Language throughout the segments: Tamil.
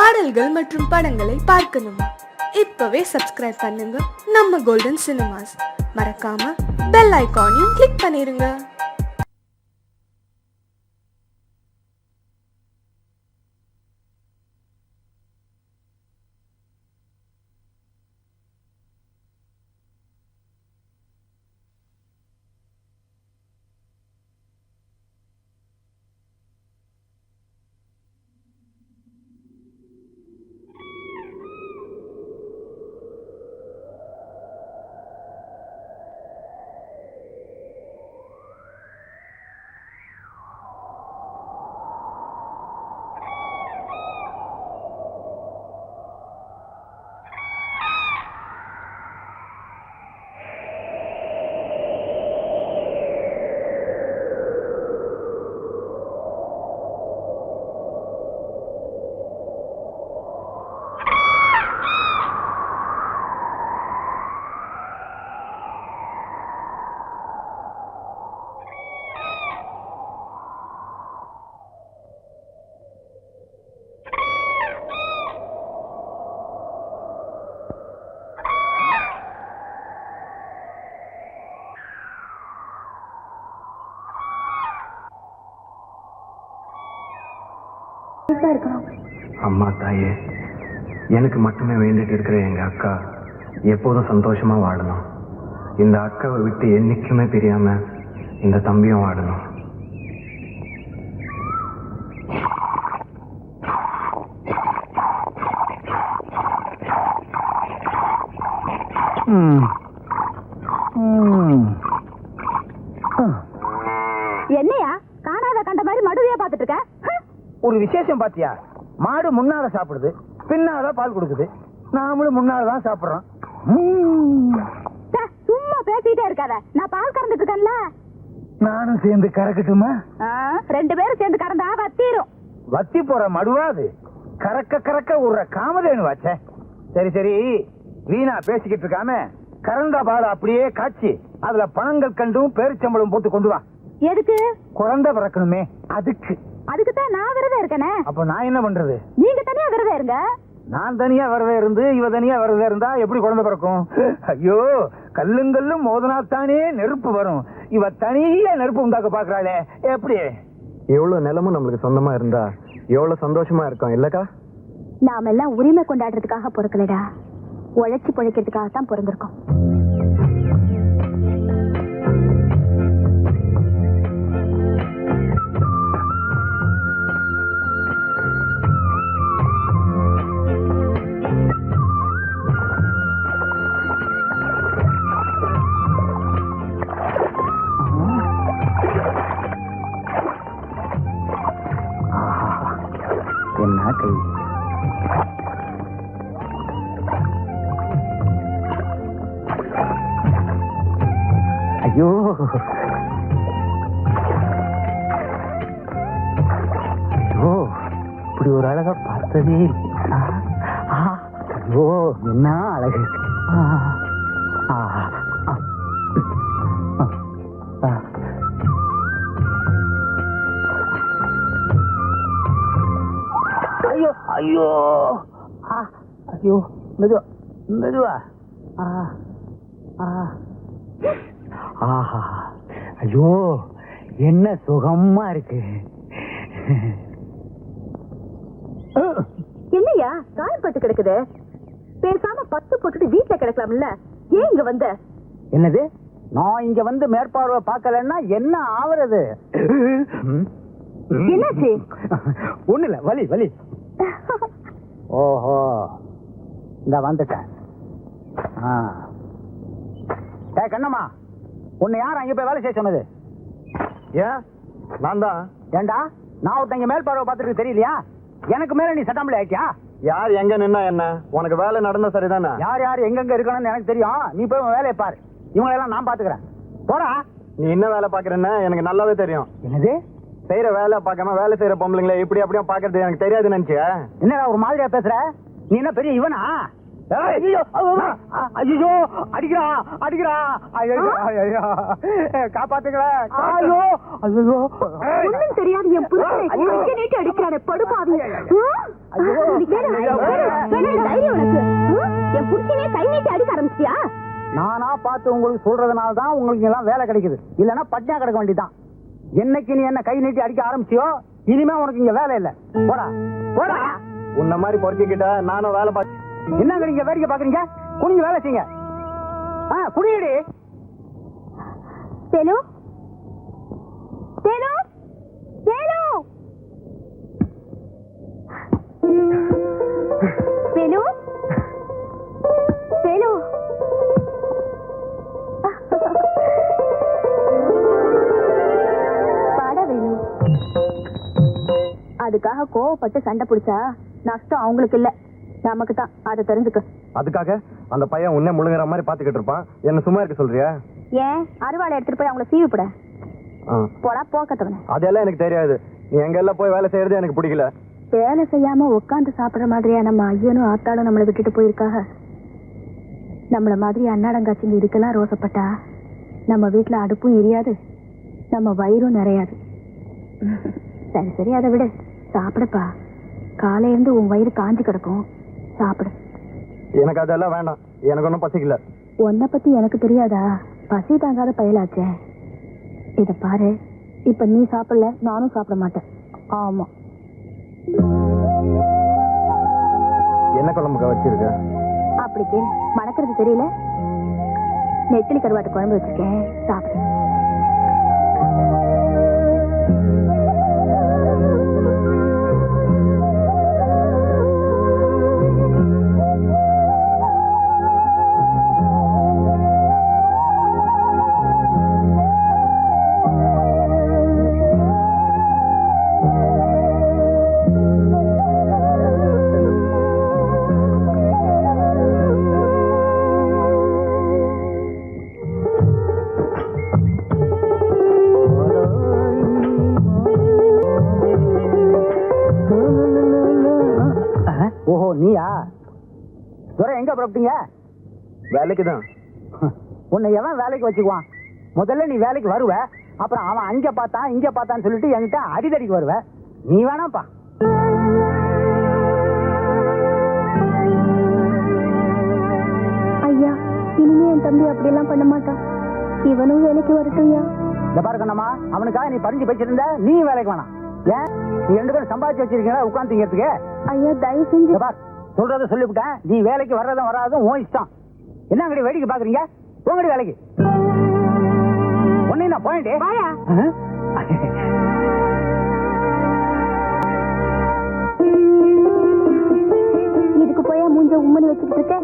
பாடல்கள் மற்றும் படங்களை பார்க்கணுமா? இப்பவே சப்ஸ்கிரைப் பண்ணுங்க நம்ம கோல்டன் சினிமாஸ். மறக்காம பெல் ஐகானையும் கிளிக் பண்ணிருங்க. அம்மா தாயே, எனக்கு மட்டுமே வேண்டிட்டு இருக்கிற எங்க அக்கா எப்போதும் சந்தோஷமா வாழணும். இந்த அக்காவை விட்டு என்னைக்குமே பிரியாம இந்த தம்பியும் வாழணும். என்னையா காணாத கண்ட மாதிரி மடுவையா பாத்துட்டு இருக்க? ஒரு விசேஷம் பாத்தியா? மாடு முன்னால சாப்பிடுது, பின்னால பால் கொடுக்குது. நாமளும் முன்னாலதான் சாப்பிடுறோம். சும்மா பேசிட்டே இருக்காத, நான் பால் கறந்துட்டு இருக்கேன்ல. நானும் சேர்ந்து கறக்கட்டுமா? ரெண்டு பேரும் சேர்ந்து கறந்தா வத்திரும். வத்தி போற மடுவா அது? கறக்க கறக்க ஒரு காமதேனு வாச்ச. சரி சரி, வீணா பேசிக்கிட்டு இருக்காம கறந்த பால் அப்படியே காய்ச்சி அதுல பணங்கள் கண்டும் பேரிச்சம்பளம் போட்டு கொண்டு வா. எதுக்கு? குழந்தை பிறக்கணுமே, அதுக்கு. அதுக்குதான் நான் விரதம் இருக்கேனே. அப்ப நான் என்ன பண்றது? நீங்க தனியா விரதம் இருங்க. நான் தனியா விரதம் இருந்து இவ தனியா விரதம் இருந்தா எப்படி குழந்தை பிறக்கும்? ஐயோ, கல்லுங்கல்லும் மோதனாத்தானே நெருப்பு வரும். இவ தனியா நெருப்பு உண்டாக்க பாக்குறாளே, எப்படி? எவ்வளவு நிலமும் நம்மளுக்கு சொந்தமா இருந்தா எவ்வளவு சந்தோஷமா இருக்கும் இல்லக்கா? நாம எல்லாம் உரிமை கொண்டாடுறதுக்காக பொறுக்கலடா, உழைச்சி பிழைக்கிறதுக்காக தான் பிறந்திருக்கோம். என்ன கை? ஐயோ, ஐயோ, இப்படி ஒரு அழகா பார்த்ததே இல்லை. ஐயோ, என்ன அழகு! ஐயோ ஐயோ ஐயோ, மெதுவா மெதுவா. ஆஹா, ஐயோ, என்ன சுகமா இருக்கு. என்னையா காயப்பட்டு கிடக்குது? பேசாம பத்து போட்டுட்டு வீட்டுல கிடக்கலாம்ல, ஏன் இங்க வந்த? என்னது? நான் இங்க வந்து மேற்பார்வை பார்க்கலன்னா என்ன ஆவறது? என்னாச்சு? ஒண்ணு இல்ல, வலி வலி. ஓஹோ, இந்த வந்துட்டேன். கண்ணம்மா, உன்னை யார் அங்க போய் வேலை செய்ய சொன்னது? ஏன்? நான் தான். ஏண்டா, நான் ஒருத்தங்க மேல் பார்வை பார்த்துட்டு தெரியலையா? எனக்கு மேல நீ சட்டாம்பளி ஆயிட்டியா? யார் எங்க நின்னா என்ன? உனக்கு வேலை நடந்தா சரிதானே? யார் யார் எங்கெங்க இருக்கணும்னு எனக்கு தெரியும். நீ போய் உன் வேலையை பாரு, இவங்களெல்லாம் நான் பாத்துக்கிறேன். போடா. நீ என்ன வேலை பாக்குறேன்னு எனக்கு நல்லாவே தெரியும். என்னது? செய்யற வேலை பார்க்காம வேலை செய்யற பொம்பளைங்களை இப்படி அப்படியே பாக்குறது எனக்கு தெரியாது நினைச்சியா? என்னடா ஒரு மாதிரியா பேசுற? நீ என்ன பெரிய இவனா? ஐயோ ஐயோ அடிக்கிறா அடிக்கிறா ஐயோ ஐயோ காப்பாத்துங்களா ஐயோ ஐயோ ஒண்ணும் தெரியாது என் புருஷனை நீட்டு அடிக்கிறானே படுபாவி. தைரியம் உனக்கு? என் புருஷனே கை நீட்டி அடிக்க ஆரம்பிச்சியா? நானா பார்த்து உங்களுக்கு சொல்றதுனால தான் உங்களுக்கு எல்லாம் வேலை கிடைக்குது, இல்லன்னா பட்டியா கிடக்க வேண்டியதான். என்னைக்கு நீ என்ன கை நீட்டி அடிக்க ஆரம்பிச்சியோ இனிமே உனக்கு இங்க வேலை இல்ல. போடா போடா. உன்ன மாதிரி பொறுக்கிக்கிட்ட நானும் வேலை பார்த்து என்னங்க நீங்க வேடிக்கை பாக்குறீங்க? குனிஞ்சு வேலை செய்யுங்க. குடியடி. சேலு சேலு சேலு சேலு சேலு பாட வேணு. அதுக்காக கோவப்பட்டு சண்டை பிடிச்சா நஷ்டம் அவங்களுக்கு இல்ல, நமக்கு தான். அதை தெரிஞ்சுக்க. அதுக்காக அந்த பையன் உன்னை முழுங்குற மாதிரி பாத்துக்கிட்டு இருப்பான், என்ன சும்மா இருக்க சொல்றியா? ஏன் அருவாளை எடுத்துட்டு போய் அவங்கள சீவிப்பட போடா போக்கத்தவன. அதெல்லாம் எனக்கு தெரியாது. நீ எங்க எல்லாம் போய் வேலை செய்யறது எனக்கு பிடிக்கல. வேலை செய்யாம உட்காந்து சாப்பிடுற மாதிரியா நம்ம ஐயனும் ஆத்தாளும் நம்மளை விட்டுட்டு போயிருக்காக? நம்மள மாதிரி அன்னாடங்காச்சிங்க இதுக்கெல்லாம் ரோசப்பட்டா நம்ம வீட்டுல அடுப்பும் எரியாது, நம்ம வயிறும் நிறையாது. சரி சரி அதை விடு, சாப்பிடுப்பா. காலையில இருந்து உன் வயிறு காஞ்சி கிடக்கும், சாப்பிடு. எனக்கு அதெல்லாம் வேண்டாம், எனக்கு ஒன்றும் பசிக்கல. உன்னை பத்தி எனக்கு தெரியாதா? பசி தாங்காத பயலாச்சே. இத பாரு, இப்ப நீ சாப்பிடல, நானும் சாப்பிட மாட்டேன். ஆமா. என்ன குழம்புக்க வச்சிருக்க? அப்படி கேளு, மணக்கிறது தெரியல. நெத்திலி கருவாட்டு குழம்பு வச்சிருக்கேன், சாப்பிடு. ஓஹோ நீயா? துரை எங்க புறப்பட்டீங்க? வேலைக்கு தான். உன்னை எவன் வேலைக்கு வச்சுக்குவான்? முதல்ல நீ வேலைக்கு வருவ, அப்புறம் அவன் அங்க பார்த்தான் இங்க பார்த்தான்னு சொல்லிட்டு என்கிட்ட அடிதடிக்கு வருவ. நீ வேணாப்பா. ஐயா, இனிமே என் தம்பி அப்படி எல்லாம் பண்ண மாட்டான். இவனும் வேலைக்கு வரட்டும். இந்த பாரு கண்ணம்மா, அவனுக்காக நீ பறிஞ்சு வச்சிருந்த, நீ வேலைக்கு வேணாம். ஏன் நீ 2 பேரும் சம்பாதிச்சு வச்சிருக்கீங்களா உட்காந்துங்கிறதுக்கு? ஐயா தயவு செஞ்சு பார், சொல்றத சொல்லிவிட்டேன். நீ வேலைக்கு வர்றதும் வராதும் உன் இஷ்டம். என்ன அங்கடி வேடிக்கை பாக்குறீங்க? உங்கடி வேலைக்கு ஒன்னே நான் போயிட்டே. இதுக்கு போய் மூஞ்ச உம்மனி வச்சுட்டு இருக்க.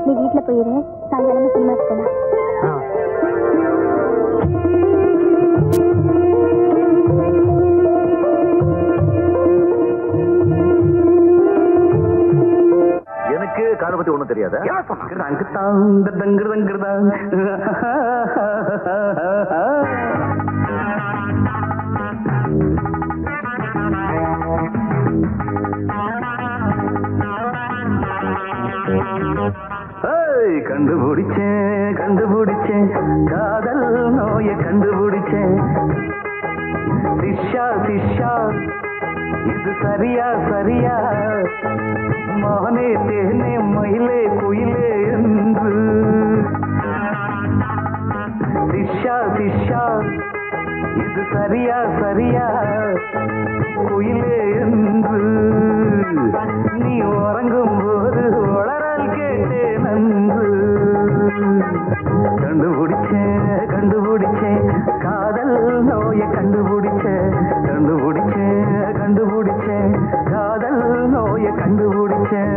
நீ வீட்டுல போயிரு, சாயங்காலமா சினிமாக்கு போலாம். எனக்கு காதை பத்தி ஒண்ணும் தெரியாது. கண்டுபிடிச்சேன் கண்டுபிடிச்சேன் காதல் நோயை கண்டுபிடிச்சேன். சிஷ்யா சிஷ்யா இது சரியா சரியா, மானே தேனே மயிலே குயிலே என்று. சிஷ்யா சிஷ்யா இது சரியா சரியா, குயிலே என்று. நீ உறங்கும் போது உளறல் கேட்டேன் நன்று. கண்டுபிடிச்சேன் கண்டுபிடிச்சேன் காதல் நோயை கண்டுபிடிச்சேன். கண்டுபிடிச்சேன் கண்டுபிடிச்சேன் காதல் நோயை கண்டுபிடிச்சேன்.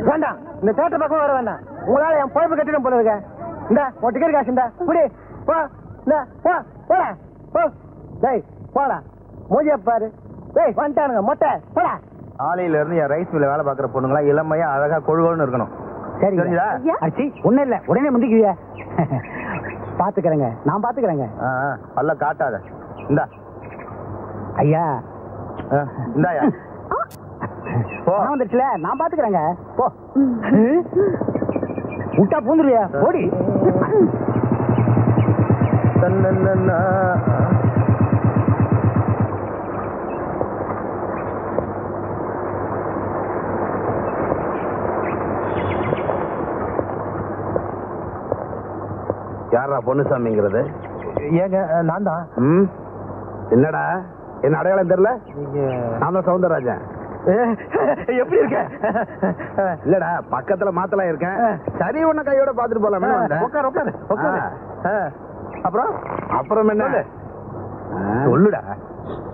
வேண்டாம், இந்த தேட்டர் பக்கம் வர வேண்டாம். உங்களால என் பொழப்பு கட்டிடம் போல இருக்க. இந்த ஒரு டிக்கெட் காசு இந்த புடி போ. இந்த போ போடா போ. டேய் போடா, மூஞ்சிய பாரு. டேய் வந்துட்டானுங்க மொட்டை போடா. ஆலையில இருந்து என் ரைஸ் மில்ல வேலை பார்க்குற பொண்ணுங்களா இளமையா அழகா கொழுகோன்னு இருக்கணும். சரி தெரிஞ்சுதா? அச்சி ஒன்றும் இல்லை, உடனே முந்திக்குவியா? பாத்துக்கிறேங்க, நான் பாத்துக்கிறேங்க. அல்ல காட்டாத. இந்தா ஐயா, இந்தாயா போ. வந்துச்சுல, நான் பாத்துக்கிறேங்க. போ விட்டா பூந்துருவியா? ஓடி. யாரா பொன்னுசாமிங்கிறது? ஏங்க நான் தான். என்னடா, என்ன அடையாளம் தெரியல? நான் தான் சவுந்தரராஜன். எப்படி இருக்க? இல்லடா, பக்கத்துல மாத்தலாம் இருக்கேன். சரி, உன்ன கையோட பாத்துட்டு போலாமே. உட்காரு உட்காரு உட்காரு. அப்புறம் அப்புறம் என்ன சொல்லுடா.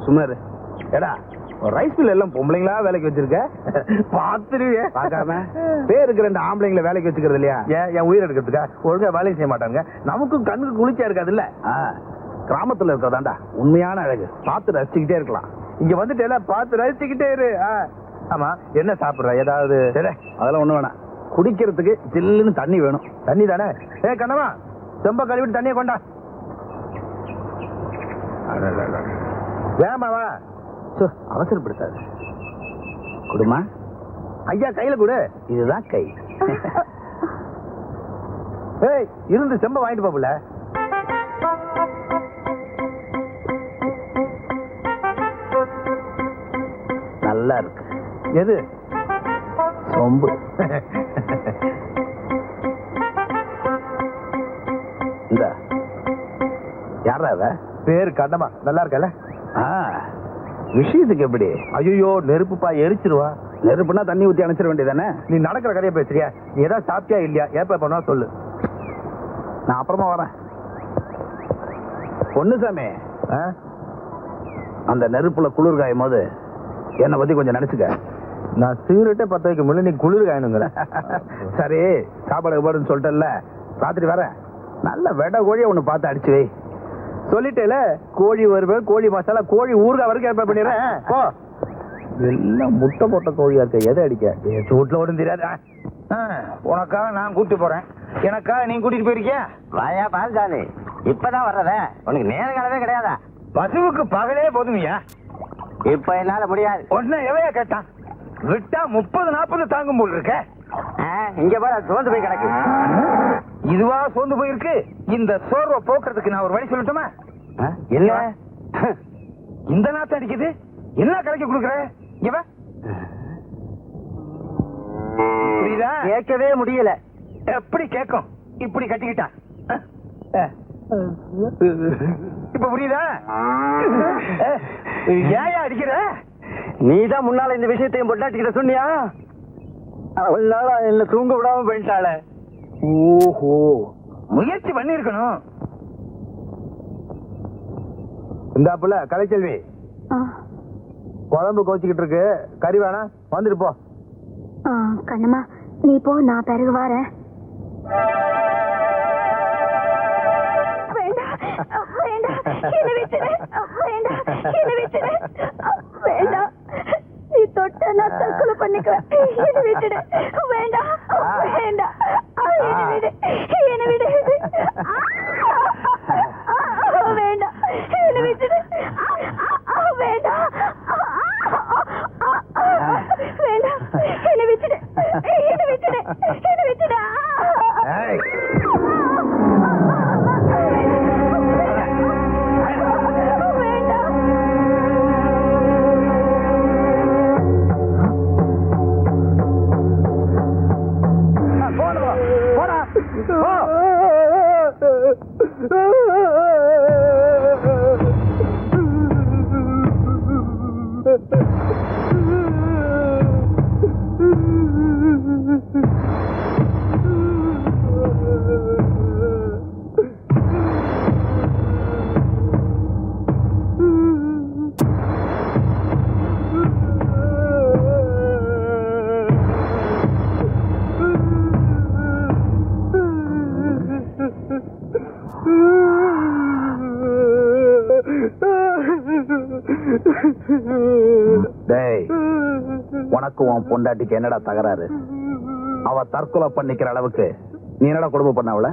சுமாரு ஏடா, ரைஸ் மில் எல்லாம் பொம்பளைங்களா வேலைக்கு வச்சிருக்க? பாத்துருவியே பாக்காம பேருக்கு 2 ஆம்பளைங்களை வேலைக்கு வச்சுக்கிறது இல்லையா? ஏன் என் உயிர் எடுக்கிறதுக்கா? ஒழுங்கா வேலையை செய்ய மாட்டாங்க. நமக்கும் கண்ணுக்கு குளிர்ச்சியா இருக்காது இல்ல? கிராமத்துல இருக்கிறதாண்டா உண்மையான அழகு. பார்த்து ரசிச்சுக்கிட்டே இருக்கலாம். இங்க வந்துட்டு எல்லாம் பார்த்து ரசிச்சுக்கிட்டே இரு. ஆமா, என்ன சாப்பிடுற? ஏதாவது? அதெல்லாம் ஒண்ணு வேணாம். குடிக்கிறதுக்கு ஜில்லுன்னு தண்ணி வேணும். தண்ணி தானே? கண்ணவா, செம்ப கழுவிட்டு தண்ணியை கொண்டா. வேமாவா, அவசரப்படுத்தாது. குடுமா ஐயா கையில கொடு. இதுதான் கை. இருந்து செம்ப வாங்கிட்டு போல. நல்லா இருக்கு. எது? சொம்பு. இந்த யாரா அவ? பேரு கண்ணமா. நல்லா இருக்கல? விஷயத்துக்கு எப்படி? ஐயோ, நெருப்புப்பா, எரிச்சிருவா. நெருப்புனா தண்ணி ஊத்தி அணைச்சிட வேண்டியதானே? நீ நடக்கிற கதையை பேசுறியா? நீ ஏதாவது சாப்பிட்டியா இல்லையா? ஏப்ப பண்ணா சொல்லு, நான் அப்புறமா வரேன். பொன்னுசாமி, அந்த நெருப்புல குளிர் காயும் போது என்னை பத்தி கொஞ்சம் நினைச்சுக்க. நான் சிகரெட்டே 10 வைக்க முடியல, நீ குளிர் காயணுங்கிற. சரி, சாப்பாடு பாடுன்னு சொல்லிட்டல, ராத்திரி வரேன். நல்ல வெட கோழியை ஒண்ணு பார்த்து அடிச்சு வை. சொல்லிட்டேல, கோழி வருவேன், கோழி மசாலா, கோழி ஊறுகாய் வரைக்கும் ஏற்பாடு பண்ணிடுறேன். போ. எல்லாம் முட்டை போட்ட கோழியா இருக்க. எதை அடிக்க? சூட்ல ஒன்றும் தெரியாது. உனக்காக நான் கூட்டு போறேன், எனக்காக நீ கூட்டிட்டு போயிருக்கியா? வாயா பால்சாமி, இப்பதான் வர்றத உனக்கு நேர காலமே கிடையாதா? பசுவுக்கு பகலே போதுமையா? இப்ப என்னால முடியாது. ஒன்னு எவையா கேட்டான்? விட்டா 30-40 தாங்கும் போல் இருக்க. இங்க போய் சோர்ந்து போய் கிடக்கு. இதுவா சோர்ந்து போயிருக்கு? இந்த சோர்வை போக்குறதுக்கு நான் ஒரு வழி சொல்லட்டுமா? என்ன இந்த நாத்து அடிக்குது, என்ன கலக்கி கொடுக்குற? இவன் புரியுதா? கேட்கவே முடியல. எப்படி கேட்கும்? இப்படி கட்டிக்கிட்டா இப்ப புரியுதா? ஏயா அடிக்கிற? நீதான் முன்னால இந்த விஷயத்தையும் பொட்டாட்டிக்கிட்ட சொன்னியா? அவள் நாளா என்ன தூங்க விடாம போயிட்டாள. ஓஹோ, முயற்சி பண்ணிருக்கணும். இந்த புள்ள கலைச்செல்வி, குழம்பு கோச்சிக்கிட்டு இருக்கு, கறி வேணா, வந்துட்டு போ. கண்ணம்மா, நீ போ, நான் பிறகு வரேன். வேண்டாம், நீ தொட்ட நான் தற்கொலை பண்ணிக்குவேன். என்ன விட்டுடு. வேண்டாம் வேண்டாம், என்ன விடு, என்ன விடு. வேண்டாம், என்ன விட்டுடு. வேண்டாம் வேண்டாம், என்ன விட்டுடு, என்ன விட்டுடு, என்ன விட்டுடு. உனக்கு உன் பொண்டாட்டிக்கு என்னடா தகராறு? அவ தற்கொலை பண்ணிக்கிற அளவுக்கு நீ என்னடா கொடுமை பண்ண அவள?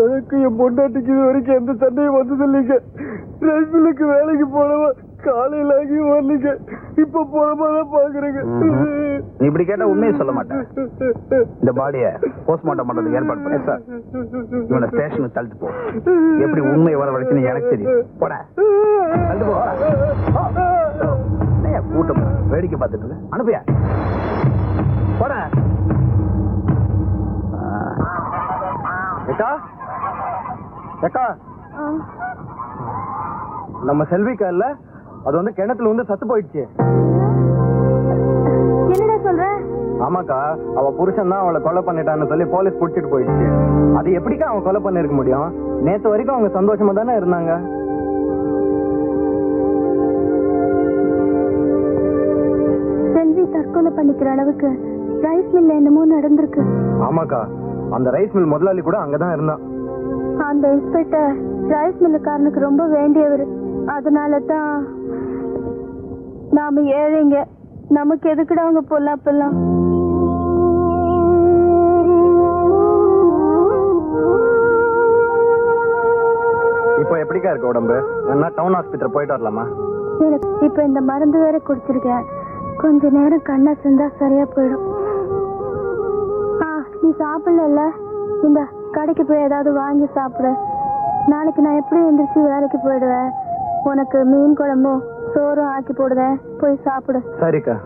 எனக்கு என் பொண்டாட்டிக்கு இது வரைக்கும் எந்த சண்டையும் வந்தது இல்லைங்க. ரெண்டுக்கு வேலைக்கு போனவ காலையில ஆகி வரலீங்க. இப்ப போனதான் பாக்குறேங்க. நீ இப்படி கேட்டா உண்மையை சொல்ல மாட்டேன். இந்த பாடிய போஸ்ட்மார்ட்டம் பண்றதுக்கு ஏற்பாடு பண்ண சார். இவனை ஸ்டேஷனுக்கு தள்ளிட்டு போ. எப்படி உண்மை வர வரைக்கும் எனக்கு தெரியும். போட தள்ளிட்டு போ. கூட்டம் வேடிக்கை பார்த்துட்டு இருக்க. அனுப்பியா போட. ஏக்கா ஏக்கா, நம்ம செல்விக்கா இல்ல, அது வந்து கிணத்துல வந்து சத்து போயிடுச்சு. என்னடா சொல்ற? ஆமாக்கா, அவ புருஷன் தான் அவளை கொலை பண்ணிட்டான்னு சொல்லி போலீஸ் புடிச்சிட்டு போயிடுச்சு. அது எப்படிக்கா அவன் கொலை பண்ணிருக்க முடியும்? நேத்து வரைக்கும் அவங்க சந்தோஷமா தானே இருந்தாங்க. செல்வி தற்கொலை பண்ணிக்கிற அளவுக்கு ரைஸ் மில்ல என்னமோ நடந்திருக்கு. ஆமாக்கா, அந்த ரைஸ் மில் முதலாளி கூட அங்கதான் இருந்தான். அந்த இன்ஸ்பெக்டர் ரைஸ் மில்லுக்காரனுக்கு ரொம்ப வேண்டியவர். அதனால தான் நாம ஏழைங்க, நமக்கு எதுக்குடா அவங்க பொல்லாப்பெல்லாம். இப்போ எப்படிக்கா இருக்கு உடம்பு? என்ன டவுன் ஹாஸ்பிட்டல் போயிட்டு வரலாமா? எனக்கு இப்ப இந்த மருந்து வேற குடிச்சிருக்கேன். கொஞ்ச நேரம் கண்ணா செஞ்சா சரியா போயிடும். நீ சாப்பிடல, இந்த கடைக்கு போய் ஏதாவது வாங்கி சாப்பிடு. நாளைக்கு நான் எப்படி எந்திரிச்சு வேலைக்கு போயிடுவேன். உனக்கு மீன் குழம்பும் சோறும் ஆக்கி போடுவேன், போய் சாப்பிடு. சரிக்கா.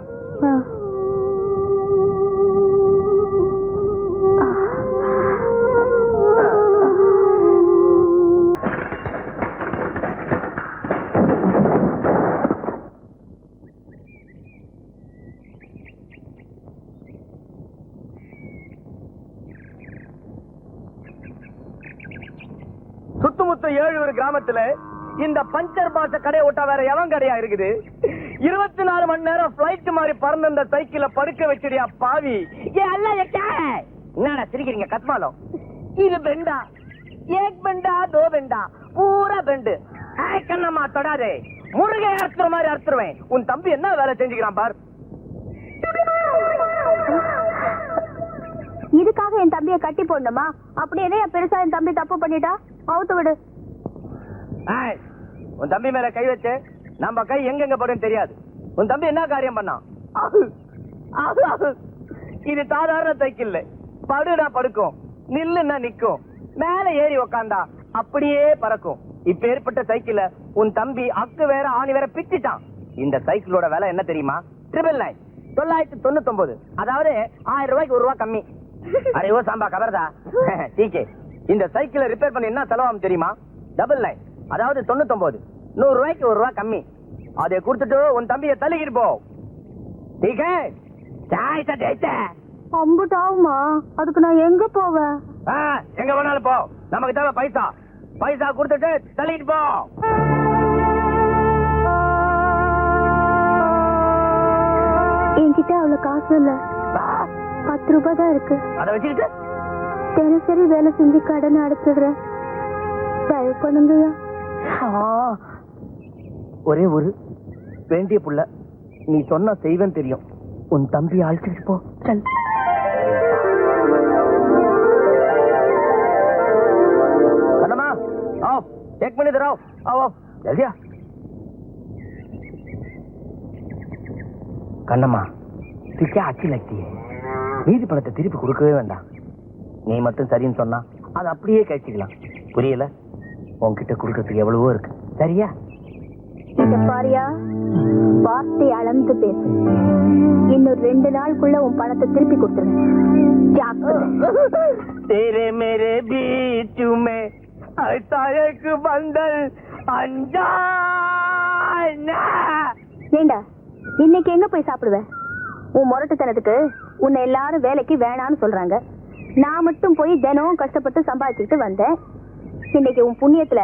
சுத்தமுத்த 7 கிராமத்துல இந்த பஞ்சர் பாச கடை விட்டா வேற எவன் கடையா இருக்குது? 24 மணி நேரம் பிளைட் மாதிரி பறந்த இந்த சைக்கிள படுக்க வச்சிடியா பாவி. என்னடா சிரிக்கிறீங்க கத்மாலம்? இது பெண்டா, ஏக் பெண்டா, தோ பெண்டா, பூரா பெண்டு. கண்ணம்மா தொடாதே, முருகை அறுத்துற மாதிரி அறுத்துருவேன். உன் தம்பி என்ன வேலை செஞ்சுக்கிறான் பார். இதுக்காக என் தம்பியை கட்டி போடணுமா? அப்படியே பெருசா என் தம்பி தப்பு பண்ணிட்டா அவுத்து விடு. உன் தம்பி மேல கை வச்சு நம்ம கை எங்கெங்க படும் தெரியாது. உன் தம்பி என்ன காரியம் பண்ணான்? இது சாதாரண சைக்கிள். படுனா படுக்கும், நில்லுன்னா நிக்கும், மேல ஏறி உக்காந்தா அப்படியே பறக்கும். இப்ப ஏற்பட்ட சைக்கிள உன் தம்பி அக்கு வேற ஆணி வேற பிச்சுட்டான். இந்த சைக்கிளோட விலை என்ன தெரியுமா? 999. அதாவது 1000 ரூபாய்க்கு 1 ரூபாய் கம்மி. அரே ஓ சாம்பா கபர்தா டீக்கே. இந்த சைக்கிளை ரிப்பேர் பண்ணி என்ன செலவாகும் தெரியுமா? 99, அதாவது 99. 100 ரூபாய்க்கு 1 ரூபாய் கம்மி. அதை கொடுத்துட்டு உன் தம்பியை தள்ளிக்கிட்டு போ. டீக்கே சாய்ஸா டேச்சே. அம்புட்டாவுமா, அதுக்கு நான் எங்க போவேன்? எங்க வேணாலும் போ, நமக்கு தேவை பைசா. பைசா கொடுத்துட்டு தள்ளிட்டு போ. என்கிட்ட அவ்வளவு காசு இல்ல, 10 ரூபாய் தான் இருக்கு. அதை வச்சுக்கிட்டு தினசரி வேலை செஞ்சு கடன் அடைச்சிடுறேன். தயவு பண்ணுங்கய்யா. ஒரே ஒரு வேண்டிய புள்ள, நீ சொன்ன செய்வன் தெரியும். உன் தம்பி அழைச்சிட்டு போ. சல். கண்ணம்மா आओ, 1 मिनट इधर आओ. आओ जल्दी आ. கண்ணம்மா तुझे अच्छी लगती है. மீதி பணத்தை திருப்பி கொடுக்கவே வேண்டாம். நீ மட்டும் சரின்னு சொன்னா அது அப்படியே கழிச்சுக்கலாம். புரியல? உன்கிட்ட கொடுக்கறதுக்கு எவ்வளவோ இருக்கு. சரியா? இத பாரியா, வார்த்தை அளந்து பேசு. இன்னும் 2 நாளுக்குள்ள உன் பணத்தை திருப்பி கொடுத்துருவேன். तेरे मेरे बीच में ऐसा एक बंधन अनजाना. ஏண்டா, இன்னைக்கு எங்க போய் சாப்பிடுவேன்? உன் முரட்டுத்தனத்துக்கு உன்னை எல்லாரும் வேலைக்கு வேணான்னு சொல்றாங்க. நான் மட்டும் போய் தினம் கஷ்டப்பட்டு சம்பாதிச்சுட்டு வந்தேன். இன்னைக்கு உன் புண்ணியத்துல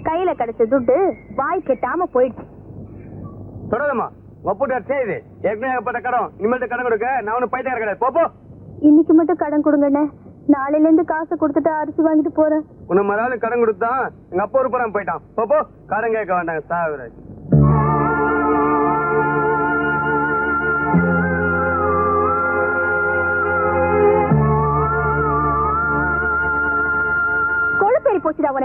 கையில கிடைச்ச துட்டு வாய் கெட்டாம போயிடுச்சு. தொடருமா ஒப்புட்டு செய்து ஏற்கனவே ஏற்பட்ட கடன் இனிமேல் கடன் கொடுக்க நான் ஒன்னும் பைத்தியம் கிடையாது. போப்போ. இன்னைக்கு மட்டும் கடன் கொடுங்கண்ணே, நாளையில இருந்து காசு கொடுத்துட்டு அரிசி வாங்கிட்டு போறேன். உன்னை மறுநாள் கடன் கொடுத்தா எங்க அப்பா ஒரு புறம் போயிட்டான். போப்போ, கடன் கேட்க வேண்டாங்க சாவிராஜ்.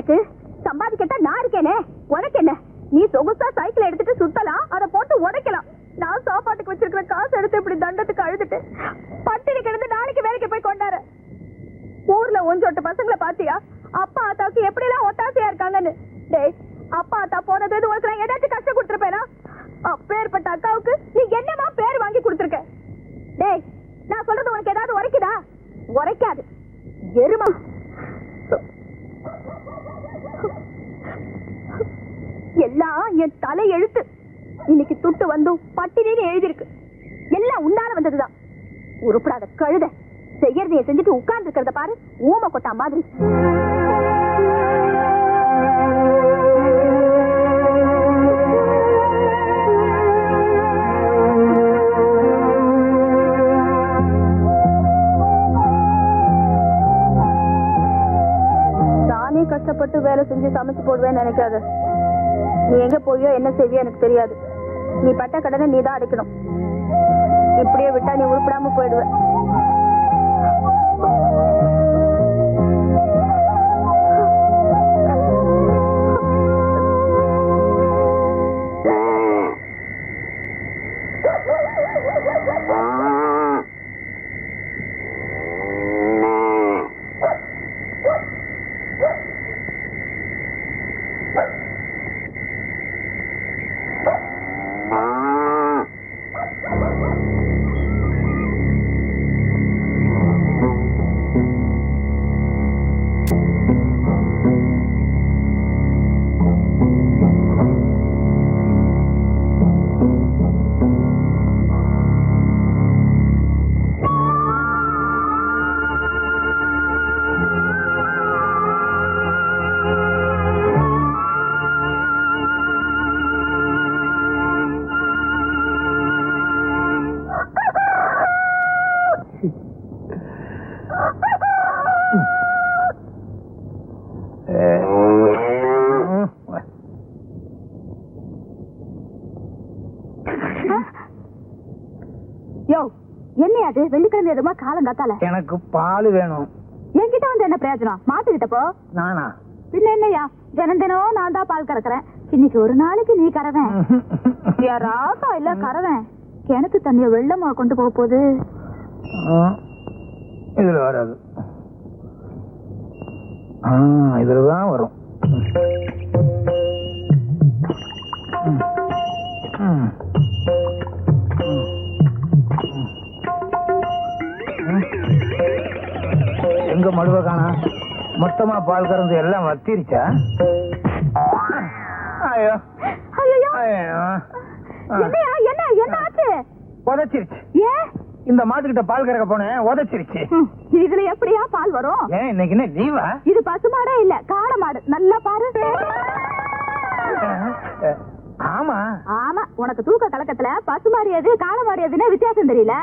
எனக்கு சம்பாதிக்கட்டா நான் இருக்கேனே, உனக்கு என்ன? நீ சொகுசா சைக்கிள் எடுத்துட்டு சுத்தலாம், அதை போட்டு உடைக்கலாம். நான் சாப்பாட்டுக்கு வச்சிருக்கிற காசு எடுத்து இப்படி தண்டத்துக்கு அழுதுட்டு பட்டினி கிடந்து நாளைக்கு வேலைக்கு போய் கொண்டாரு. ஊர்ல ஒஞ்சோட்டு பசங்களை பாத்தியா? அப்பா ஆத்தாவுக்கு எப்படி எல்லாம் ஒத்தாசையா இருக்காங்கன்னு. டேய், அப்பா ஆத்தா போனது உனக்கு நான் ஏதாச்சும் கஷ்டம் கொடுத்துருப்பேனா? அப்பேற்பட்ட அக்காவுக்கு நீ என்னமா பேர் வாங்கி கொடுத்துருக்க? டேய், நான் சொல்றது உனக்கு ஏதாவது உரைக்குதா? உரைக்காது எருமா. எல்லாம் என் தலை எழுத்து. இன்னைக்கு துட்டு வந்தும் பட்டினின்னு எழுதிருக்கு. எல்லாம் உன்னால வந்ததுதான். உருப்படாத கழுத, செய்யறதைய செஞ்சுட்டு உட்கார்ந்து இருக்கிறத பாரு, ஊமை கொட்டா மாதிரி. நானே கஷ்டப்பட்டு வேலை செஞ்சு சமைச்சு போடுவேன்னு நினைக்காத. நீ எங்க போயோ என்ன செய்வியோ எனக்கு தெரியாது. நீ பட்ட கடனை நீ தான் அடைக்கணும். இப்படியே விட்டா நீ உருப்படாம போயிடுவ. என்னையாது வெள்ளிக்கிழமை எதுமா காலம் காத்தால? எனக்கு பால் வேணும். என்கிட்ட வந்து என்ன பிரயோஜனம்? மாட்டுக்கிட்ட போ. நானா? பின்ன என்னையா, தினம் தினம் நான் தான் பால் கறக்குறேன். இன்னைக்கு ஒரு நாளைக்கு நீ கறவேன். ராசா இல்ல கறவேன். கிணத்து தண்ணிய வெள்ளமா கொண்டு போக போகுது. இதுல வராது. இதுலதான் வரும். எங்க மடுவ காணா? மொத்தமா பால் கறந்து எல்லாம் வத்திருச்சா? ஐயோ ஐயோ, ஐயோ, என்னையா என்ன என்ன ஆச்சு? உதச்சிருச்சு. ஏன்? இந்த மாட்டுக்கிட்ட பால் கறக்க போனேன், உதச்சிருச்சு. இதுல எப்படியா பால் வரும்? ஏன் இன்னைக்கு என்ன லீவா? இது பசுமாடே இல்ல, காளை மாடு. நல்லா பாரு. ஆமா ஆமா, உனக்கு தூக்க கலக்கத்துல பசுமாடு எது காளை மாடு எதுன்னு வித்தியாசம் தெரியல.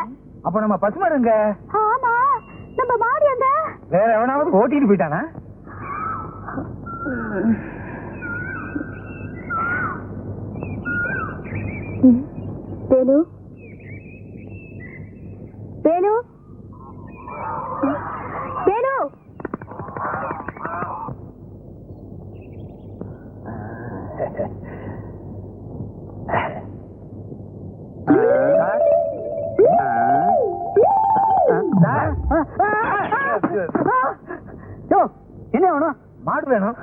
அப்ப நம்ம பசுமாடுங்க. ஆமா, நம்ம மாடு எங்க? வேற எவனாவது ஓட்டிட்டு போயிட்டானா? வேலு, வேலு, வேலு. என்ன வேணும்? மாடு வேணும்.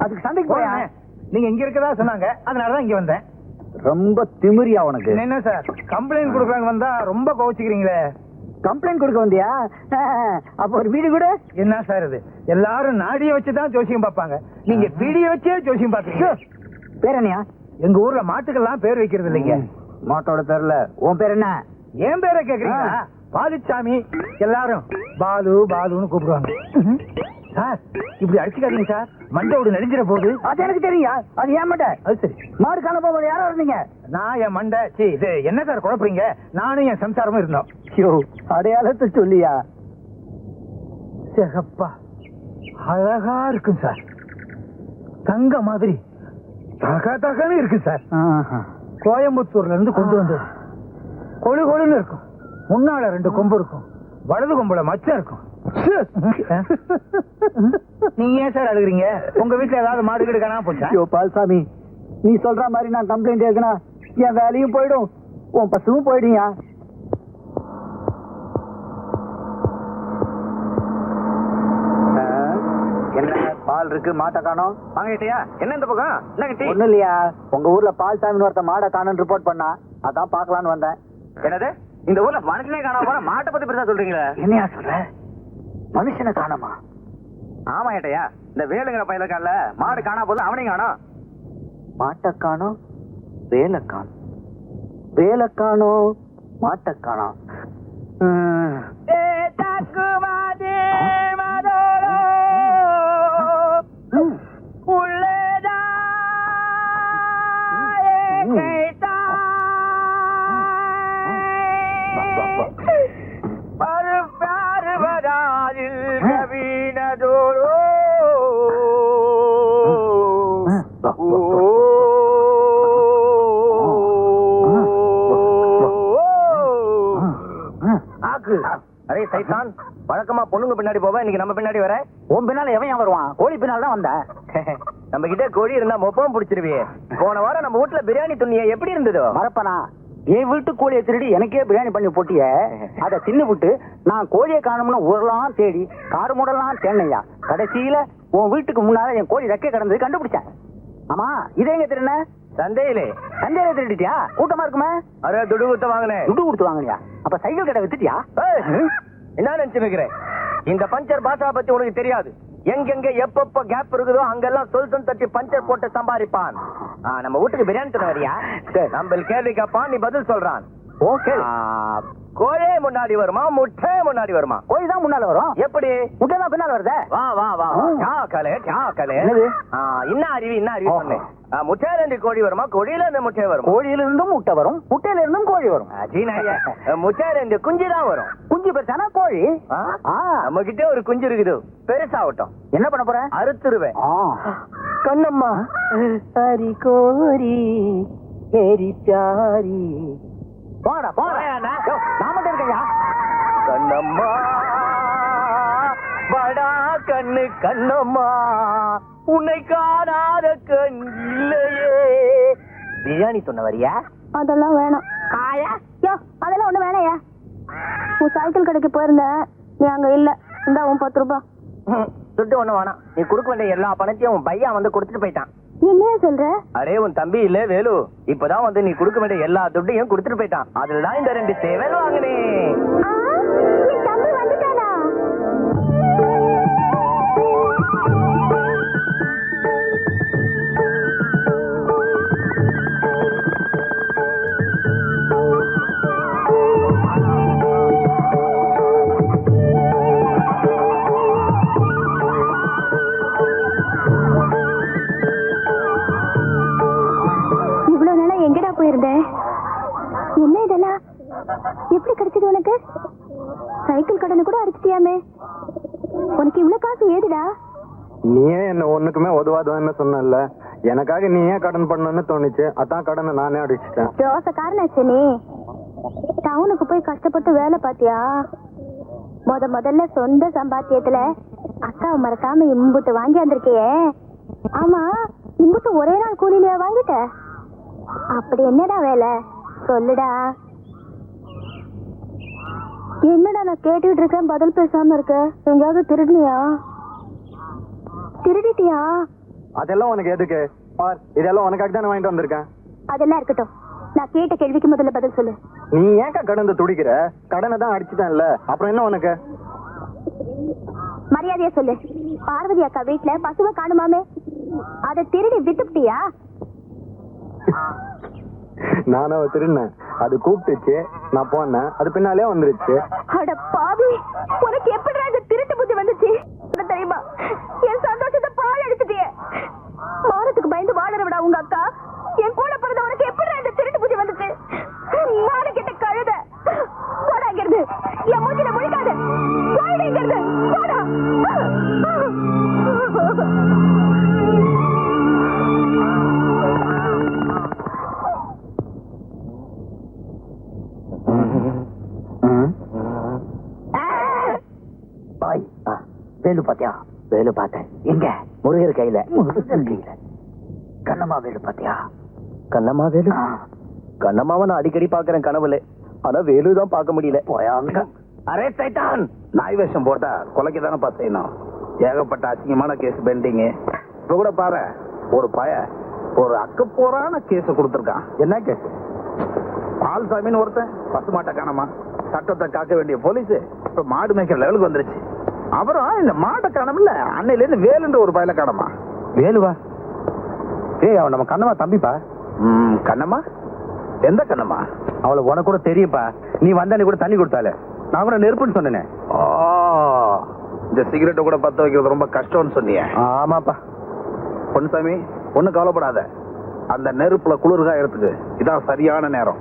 அதுக்கு சண்டைக்கு போறேன். நீங்க இங்க இருக்கதா சொன்னாங்க, அதனாலதான் இங்க வந்தேன். ரொம்ப திமிரியா உனக்கு? என்ன சார், கம்ப்ளைண்ட் கொடுக்கறாங்க வந்தா ரொம்ப கோவிச்சுக்கிறீங்களே. கம்ப்ளைண்ட் கொடுக்க வந்தியா? அப்ப ஒரு வீடு கூட. என்ன சார் இது? எல்லாரும் நாடிய வச்சுதான் ஜோசியம் பார்ப்பாங்க, நீங்க வீடியோ வச்சே ஜோசியம் பாக்குறீங்க. பேர் என்னையா? எங்க ஊர்ல மாட்டுக்கெல்லாம் பேர் வைக்கிறது இல்லைங்க. மாட்டோட பேர்ல உன் பேர் என்ன? ஏன் பேரை கேக்குறீங்களா? பாலுச்சாமி. எல்லாரும் பாலு பாலுன்னு கூப்பிடுவாங்க. சார் இப்படி அடிச்சுக்காதீங்க சார், மண்டோடு நெடுஞ்சிட போகுது. அது எனக்கு தெரியா? அது ஏன் மண்டை? அது சரி. மாடு காண போகும்போது யாரோ இருந்தீங்க? நான் என் மண்டை சி இது என்ன சார் குழப்பறீங்க? நானும் என் சம்சாரமும் இருந்தோம். அடையாளத்தை சொல்லியா? சிகப்பா அழகா இருக்கும் சார், தங்க மாதிரி தக தகன்னு இருக்கு சார். கோயம்புத்தூர்ல இருந்து கொண்டு வந்தது. கொழு கொழுன்னு இருக்கும். முன்னால 2 கொம்பு இருக்கும், வலது கொம்புல மச்சம் இருக்கும். நீங்க ஏன் சார் அழுகுறீங்க? உங்க வீட்டுல ஏதாவது மாடு கீடு காணாம போச்சா? ஐயோ பால்சாமி, நீ சொல்ற மாதிரி நான் கம்ப்ளைண்ட் எழுதுனா என் வேலையும் போயிடும், உன் பசுவும் போயிடுயா. என்ன பால் இருக்கு, மாட்டை காணோம்? வாங்கிட்டியா? என்ன இந்த பக்கம் என்ன கட்டி? ஒண்ணும் இல்லையா, உங்க ஊர்ல பால்சாமின்னு ஒருத்த மாடை காணும்னு ரிப்போர்ட் பண்ணா, அதான் பாக்கலான்னு வந்தேன். என்னது இந்த ஊர்ல மனுஷனே காணாம போன மாட்டை பத்தி பெருசா சொல்றீங்களா? என்னையா சொல்ற? மனுஷனை காணோமா? ஆமா ஏட்டையா, இந்த வேலுங்கிற பையல காணல, மாடு காணா போது அவனையும் காணோம். மாட்டை காணோம், வேலை காணோம், வேலை காணோம், மாட்டை காணோம். அரே சைத்தான், வழக்கமா பொண்ணுங்க பின்னாடி போவ, இன்னைக்கு நம்ம பின்னாடி வர. உன் பின்னால எவன் வருவான்? கோழி பின்னால தான் வந்தேன். நம்ம கிட்ட கோழி இருந்தா மொப்பம் பிடிச்சிருவியே. போன வாரம் நம்ம வீட்டுல பிரியாணி துண்ணிய எப்படி இருந்ததோ? மறப்பனா, என் வீட்டு கோழியை திருடி எனக்கே பிரியாணி பண்ணி போட்டிய, அதை தின்னு விட்டு நான் கோழியை காணும்னு ஊரெல்லாம் தேடி காடு மூடலாம் தேனையா, கடைசியில உன் வீட்டுக்கு முன்னால என் கோழி ரெக்கை கிடந்தது கண்டுபிடிச்சேன். ஆமா, இதே எங்க திருண்ண? சந்தையிலே. சந்தையில திருடிட்டியா? கூட்டமா இருக்குமே. அரே துடு குத்த வாங்கினேன். துட்டு கொடுத்து வாங்கினியா? அப்ப சைக்கிள் கடை வித்துட்டியா? என்ன நினைச்சு வைக்கிறேன்? இந்த பஞ்சர் பாஷா பத்தி உனக்கு தெரியாது. எங்கெங்க எப்பப்ப கேப் இருக்குதோ அங்கெல்லாம் சொல் தட்டி பஞ்சர் போட்டு சம்பாதிப்பான். நம்ம வீட்டுக்கு பிரியாணி தர வரியா? நம்ம கேள்வி கேட்பான், நீ பதில் சொல்றான். ஓகே. கோழி முன்னாடி வருமா, முட்டை முன்னாடி வருமா? கோழி தான் முன்னால வரும். எப்படி? முட்டை தான் பின்னால வருதே. வா வா வா, சாக்கலே சாக்கலே. என்னது? என்ன அறிவு சொன்னேன். முட்டையில இருந்து கோழி வருமா, கோழியில இருந்து முட்டை வரும்? கோழியில இருந்தும் முட்டை வரும், முட்டையில இருந்தும் கோழி வரும். முட்டையில இருந்து குஞ்சு தான் வரும். குஞ்சு பெருசானா கோழி. நம்ம கிட்ட ஒரு குஞ்சு இருக்குது, பெருசாகட்டும். என்ன பண்ண போற? அறுத்துருவேன். கண்ணம்மா ஹரி கோரி மேரி பியாரி. போடா போடா, நான் மட்டும் இருக்கையா? கண்ணம்மா படா கண்ணு கண்ணம்மா, உன்னை காணாத கண் இல்லையே. பிரியாணி சொன்ன வரியா? அதெல்லாம் வேணாம். யோ, அதெல்லாம் ஒண்ணு வேணாயா. உன் சைக்கிள் கடைக்கு போயிருந்தேன், நீ அங்க இல்ல. இந்தா உன் 10 ரூபாய். துட்டு ஒண்ணு வேணாம். நீ கொடுக்க வேண்டிய எல்லா பணத்தையும் உன் பையன் வந்து கொடுத்துட்டு போயிட்டான். என்னையா சொல்ற? அரே உன் தம்பி இல்ல வேலு, இப்பதான் வந்து நீ கொடுக்க வேண்டிய எல்லா துட்டையும் கொடுத்துட்டு போயிட்டான். அதுலதான் இந்த 2 சேவல் வாங்கினேன். என் தம்பி வந்துட்டானா? இவ்வளவு நாளா எங்கடா போயிருந்த? என்ன இதெல்லாம் எப்படி கிடைச்சது உனக்கு? சைக்கிள் கடனை கூட அடிச்சிட்டியாமே. உனக்கு இவ்வளவு காசு ஏதுடா? நீயே என்ன ஒண்ணுக்குமே உதவாதுன்னு சொன்னல, எனக்காக நீ ஏன் கடன் பண்ணணும்னு தோணுச்சு, அதான் கடனை நானே அடிச்சிட்டேன். ரோசக்காரனாச்சு நீ. டவுனுக்கு போய் கஷ்டப்பட்டு வேலை பாத்தியா? முதல்ல சொந்த சம்பாத்தியத்துல அக்காவை மறக்காம இம்புட்டு வாங்கி வந்திருக்கியே. ஆமா, இம்புட்டு ஒரே நாள் கூலியில வாங்கிட்ட? அப்படி என்னடா வேலை சொல்லுடா. என்னடா நான் கேட்டுட்டு இருக்கேன், பதில் பேசாம இருக்க? எங்கேயாவது திருடினியா? திருடிட்டியா? அதெல்லாம் உனக்கு எதுக்கு? பார், இதெல்லாம் உனக்காக தான் வாங்கிட்டு வந்திருக்கேன். அதெல்லாம் இருக்கட்டும், நான் கேட்ட கேள்விக்கு முதல்ல பதில் சொல்லு. நீ ஏன்க்கா கடந்து துடிக்கிற? கடனை தான் அடிச்சுட்டேன்ல, அப்புறம் என்ன உனக்கு? மரியாதையா சொல்லு. பார்வதி அக்கா வீட்டுல பசுவை காணுமாமே, அதை திருடி வித்துட்டியா? நானும் திருடினேன், அது கூப்பிட்டுச்சு, நான் போனேன், அது பின்னாலே வந்துருச்சு. அட பாவி, உனக்கு எப்படி அந்த திருட்டு புத்தி வந்துச்சு தெரியுமா? என் சந்தோஷத்தை பால் அடிச்சுட்டியே. மானத்துக்கு பயந்து வாழறவிடா உங்க அக்கா. என் கூட பிறந்த உனக்கு எப்படி அந்த திருட்டு புத்தி வந்துச்சு? நானு கிட்ட கழுத போடாங்கிறது என் மூச்சில முழிக்காது. போயிடுங்கிறது போடா. பாய் வேலு பாத்தியா? வேலு பார்த்தேன். எங்க? முருகர் கையில. முருகர் கையில. கண்ணம்மா வேலு பாத்தியா? கண்ணம்மா வேலு? கண்ணம்மாவை நான் அடிக்கடி பாக்குறேன் கனவுல. ஆனா வேலுதான் பார்க்க முடியல. அரே சைட்டான், நாய் வேஷம் போட்டா கொலைக்கு தானே பார்த்தேன். ஏகப்பட்ட அசிங்கமான கேஸ் பெண்டிங். இப்ப கூட பாரு, ஒரு ஒரு அக்கப்போரான கேஸ் கொடுத்துருக்கான். என்ன கேஸ்? பால்சாமின்னு ஒருத்தன் பசுமாட்டை காணமா, சட்டத்தை காக்க வேண்டிய போலீஸ் இப்ப மாடு மேய்க்கிற லெவலுக்கு வந்துருச்சு. அப்புறம் இந்த மாட்டை காணமில்ல, அன்னையில இருந்து வேலுன்ற ஒரு பயல காணமா. வேலுவா? ஏய், அவன் நம்ம கண்ணம்மா தம்பிப்பா. கண்ணம்மா? எந்த கண்ணம்மா? அவளை உனக்கு கூட தெரியும்பா. நீ வந்தா கூட தண்ணி கொடுத்தாலே, நான் கூட நெருப்புன்னு சொன்னேனே. இந்த சிகரெட்டை கூட பத்த வைக்கிறது ரொம்ப கஷ்டம்னு சொன்னியே. ஆமாப்பா. பொன்சாமி, ஒன்னும் கவலைப்படாத. அந்த நெருப்புல குளிர்காயறதுக்கு இதான் சரியான நேரம்.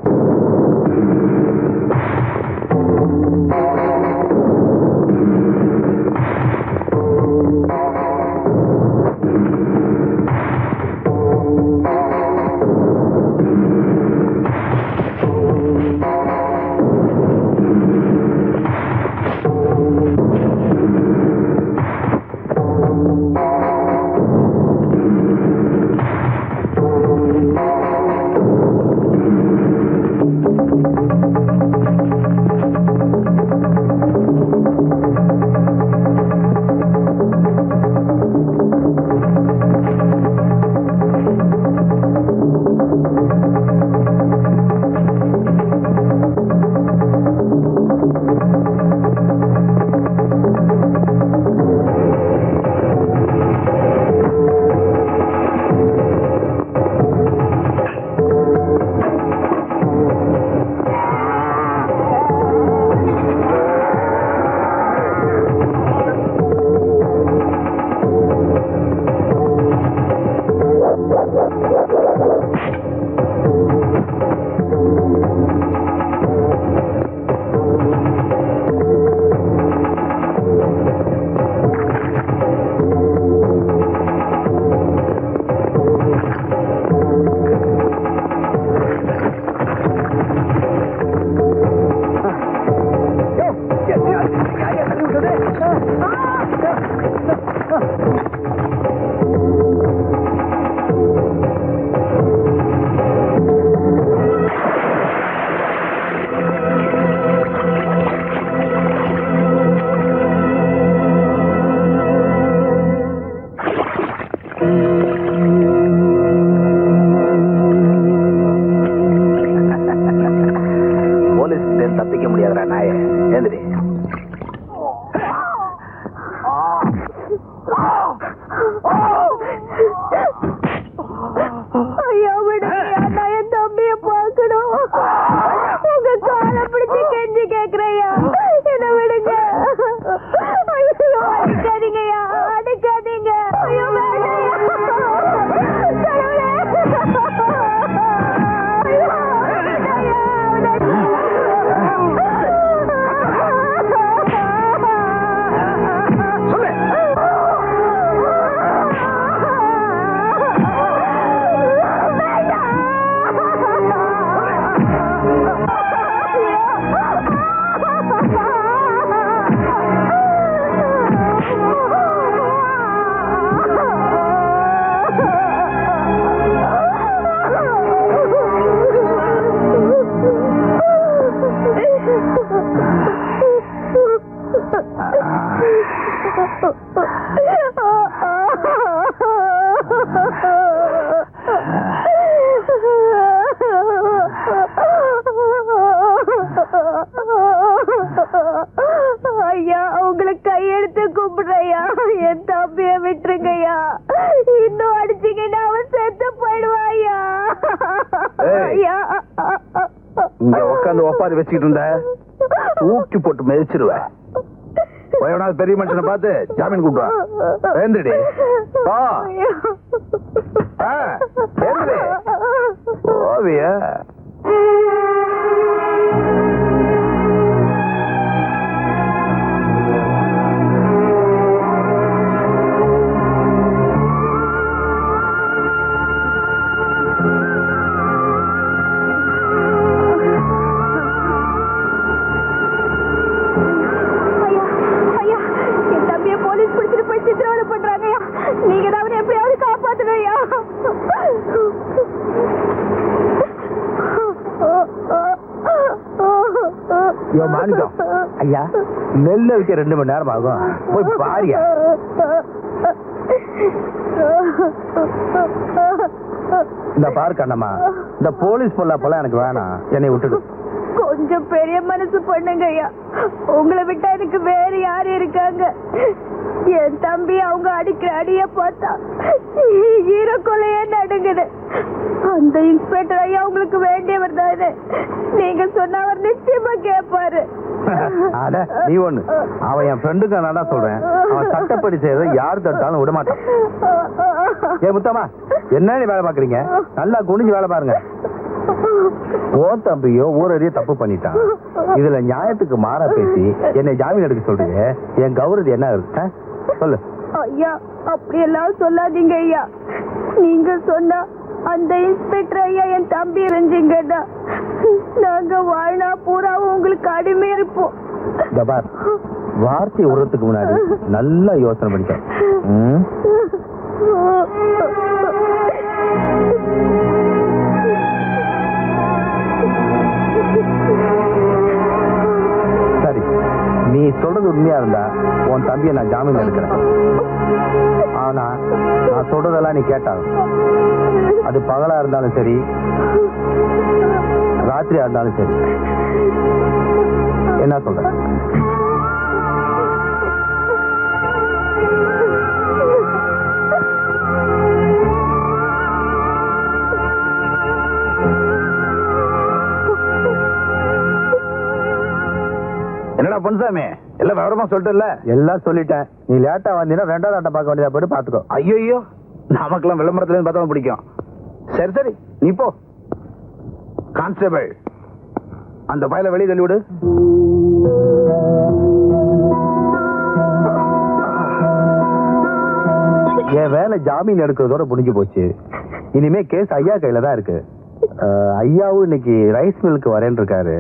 தப்பிக்க முடியாதுடா நாயே. ஏந்திரி. ஐயா விடுங்கய்யா, நான் என் தம்பிய பார்க்கணும். உங்க காலை பிடிச்சு கெஞ்சி கேக்குறையா, என்ன விடுங்க. ஐயோ, அடிக்காதீங்கய்யா, அடிக்காதீங்க. ஐயோ வேண்டாம்யா. கடவுளே. ஐயோ, வேண்டாம்யா. ஐயா, உங்களுக்கு கையெடுத்து கும்பிடுறையா, என் தம்பிய விட்டுருங்கய்யா. இன்னும் அடிச்சீங்கன்னா அவன் செத்து போயிடுவாயா. ஐயா, இங்க உட்காந்து ஒப்பாரி வச்சுக்கிட்டு இருந்த ஊக்கி போட்டு மிதிச்சிருவேன். பெரிய மனுஷனை பார்த்து ஜாமீன் கூப்பிடுவா. ஏந்திரடி. ஓவிய மாணிக்கம் ஐயா, நெல்ல வைக்க 2 மணி நேரம் ஆகும், போய் பாரியா. இந்த பாரு கண்ணம்மா, இந்த போலீஸ் பொல்லாப்பெல்லாம் எனக்கு வேணாம், என்னை விட்டுடு. கொஞ்சம் பெரிய மனசு பண்ணுங்க ஐயா. உங்களை விட்டா எனக்கு வேற யாரு இருக்காங்க? என் தம்பி அவங்க அடிக்கிற அடிய பார்த்தா ஈர கொலையே நடுங்குது. அந்த இன்ஸ்பெக்டர் ஐயா உங்களுக்கு வேண்டியவர் தானே, நீங்க சொன்ன அவர் நிச்சயமா கேட்பாரு. அட நீ ஒண்ணு, அவன் என் ஃப்ரெண்டுக்கு நான் தான் சொல்றேன், அவன் சட்டப்படி செய்யறத யாரு தட்டாலும் விட மாட்டான். ஏ முத்தம்மா, என்ன நீ வேலை பாக்குறீங்க? நல்லா குனிஞ்சு வேலை பாருங்க. ஓ தம்பியோ ஊரறிய தப்பு பண்ணிட்டான், இதுல நியாயத்துக்கு மாறா பேசி என்னை ஜாமீன் எடுக்க சொல்றீங்க, என் கௌரவம் என்ன இருக்கு சொல்லு. ஐயா அப்படியெல்லாம் சொல்லாதீங்க ஐயா. நீங்க சொன்னா அந்த இன்ஸ்பெக்டர் ஐயா என் தம்பி இருந்தீங்கன்னா நாங்க வாழ்நா பூராவும் உங்களுக்கு அடிமை இருப்போம். பார், வார்த்தை விடுறதுக்கு முன்னாடி நல்லா யோசனை பண்ணிட்டேன். சரி, நீ சொல்றது உண்மையா இருந்தா உன் தம்பியை நான் ஜாமீன் எடுக்கிறேன். ஆனா நான் சொல்றதெல்லாம் நீ கேட்டாலும், அது பகலா இருந்தாலும் சரி, ராத்திரியா இருந்தாலும் சரி. என்ன சொல்ற? என்னடா பொன்சாமி, எல்லாம் விவரமா சொல்லிட்டல? எல்லாம் சொல்லிட்டேன். நீ லேட்டா வந்தீங்கன்னா 2வது ஆட்டம் பார்க்க வேண்டியதா, போயிட்டு பாத்துக்கோ. ஐயோ, நமக்கெல்லாம் விளம்பரத்துல இருந்து பார்த்தா பிடிக்கும். சரி சரி, நீ போ. கான்ஸ்டபிள், அந்த பையல வெளியே தள்ளி விடு. என் வேலை ஜாமீன் எடுக்கிறதோட முடிஞ்சு போச்சு. இனிமே கேஸ் ஐயா கையில தான் இருக்கு. ஐயாவும் இன்னைக்கு ரைஸ் மில்லுக்கு வரேன்னு இருக்காரு.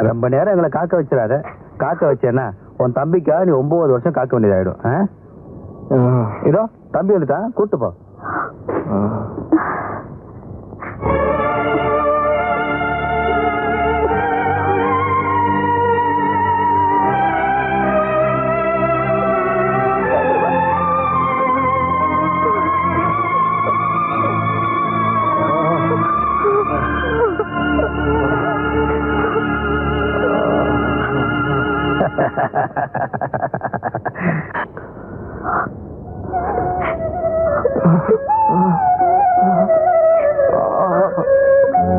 ரொம்ப நேரம் எங்களை காக்க வச்சிடாத. காக்க வச்சேன்னா உன் தம்பிக்காக நீ 9 வருஷம் காக்க வேண்டியதாயிடும். இதோ தம்பி வந்துட்டான், கூட்டு போ.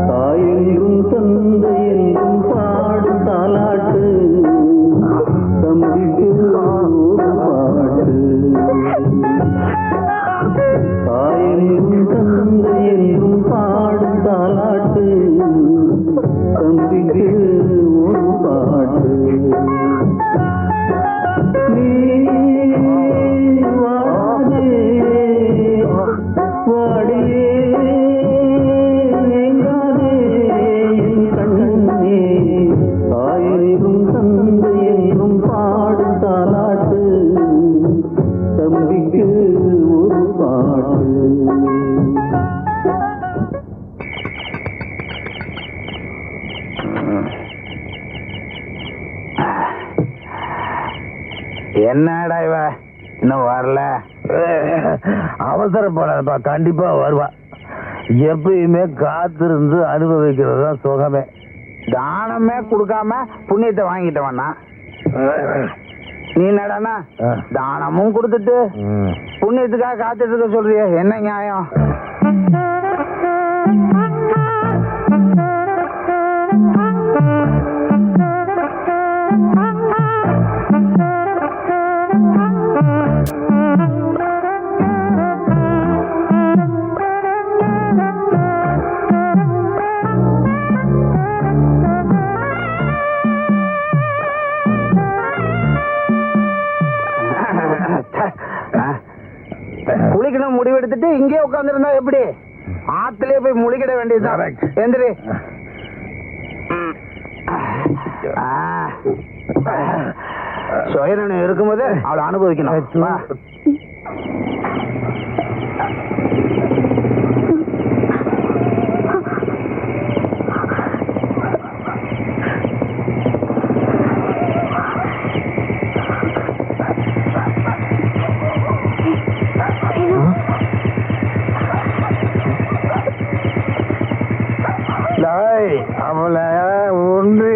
தாயெங்கும் தந்தை என்றும் பாடும் தாலாட்டு, தம்பிக்கு ஒரு பாட்டு. தாயெங்கும் தந்தை என்றும் பாடும் தாலாட்டு, தம்பிக்கு ஒரு பாட்டு. நீ வாடே வாடியே தாயெங்கும் தந்தை என்றும் பாடும் தாலாட்டு, தம்பிக்கு ஒரு பாட்டு. என்னடா இவ இன்னும் வரல? அவசரப்படாதப்பா, கண்டிப்பா வருவா. எப்பயுமே காத்திருந்து அனுபவிக்கிறது தான் சுகமே. தானமே கொடுக்காம புண்ணியத்தை வாங்கிட்டவனா நீ? என்னடானா தானமும் கொடுத்துட்டு புண்ணியத்துக்காக காத்துட்டு இருக்க சொல்றிய? என்ன நியாயம்? குளிக்கணும் முடிவெடுத்துட்டு இங்கே உட்காந்துருந்தா எப்படி? ஆத்திலே போய் முழிக்கிட வேண்டியதுதான். எந்திரி. சுயநலம் இருக்கும்போது அவளை அனுபவிக்கணும். அவளை ஒன்று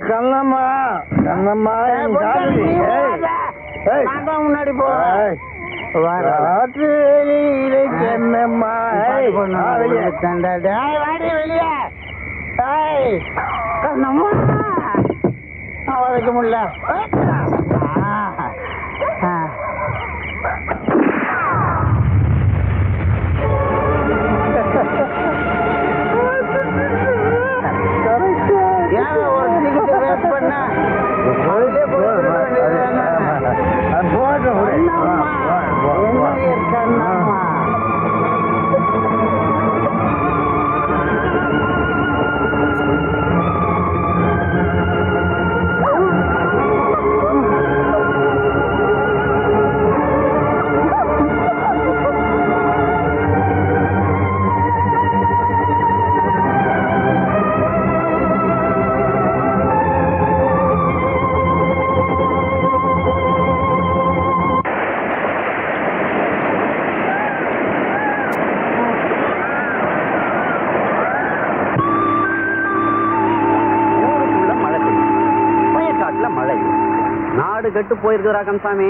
கண்ணம்மா கண்ணம்மா முன்னாடி அவளுக்கு முடியல கெட்டு போயிருக்கிறா கந்தசாமி.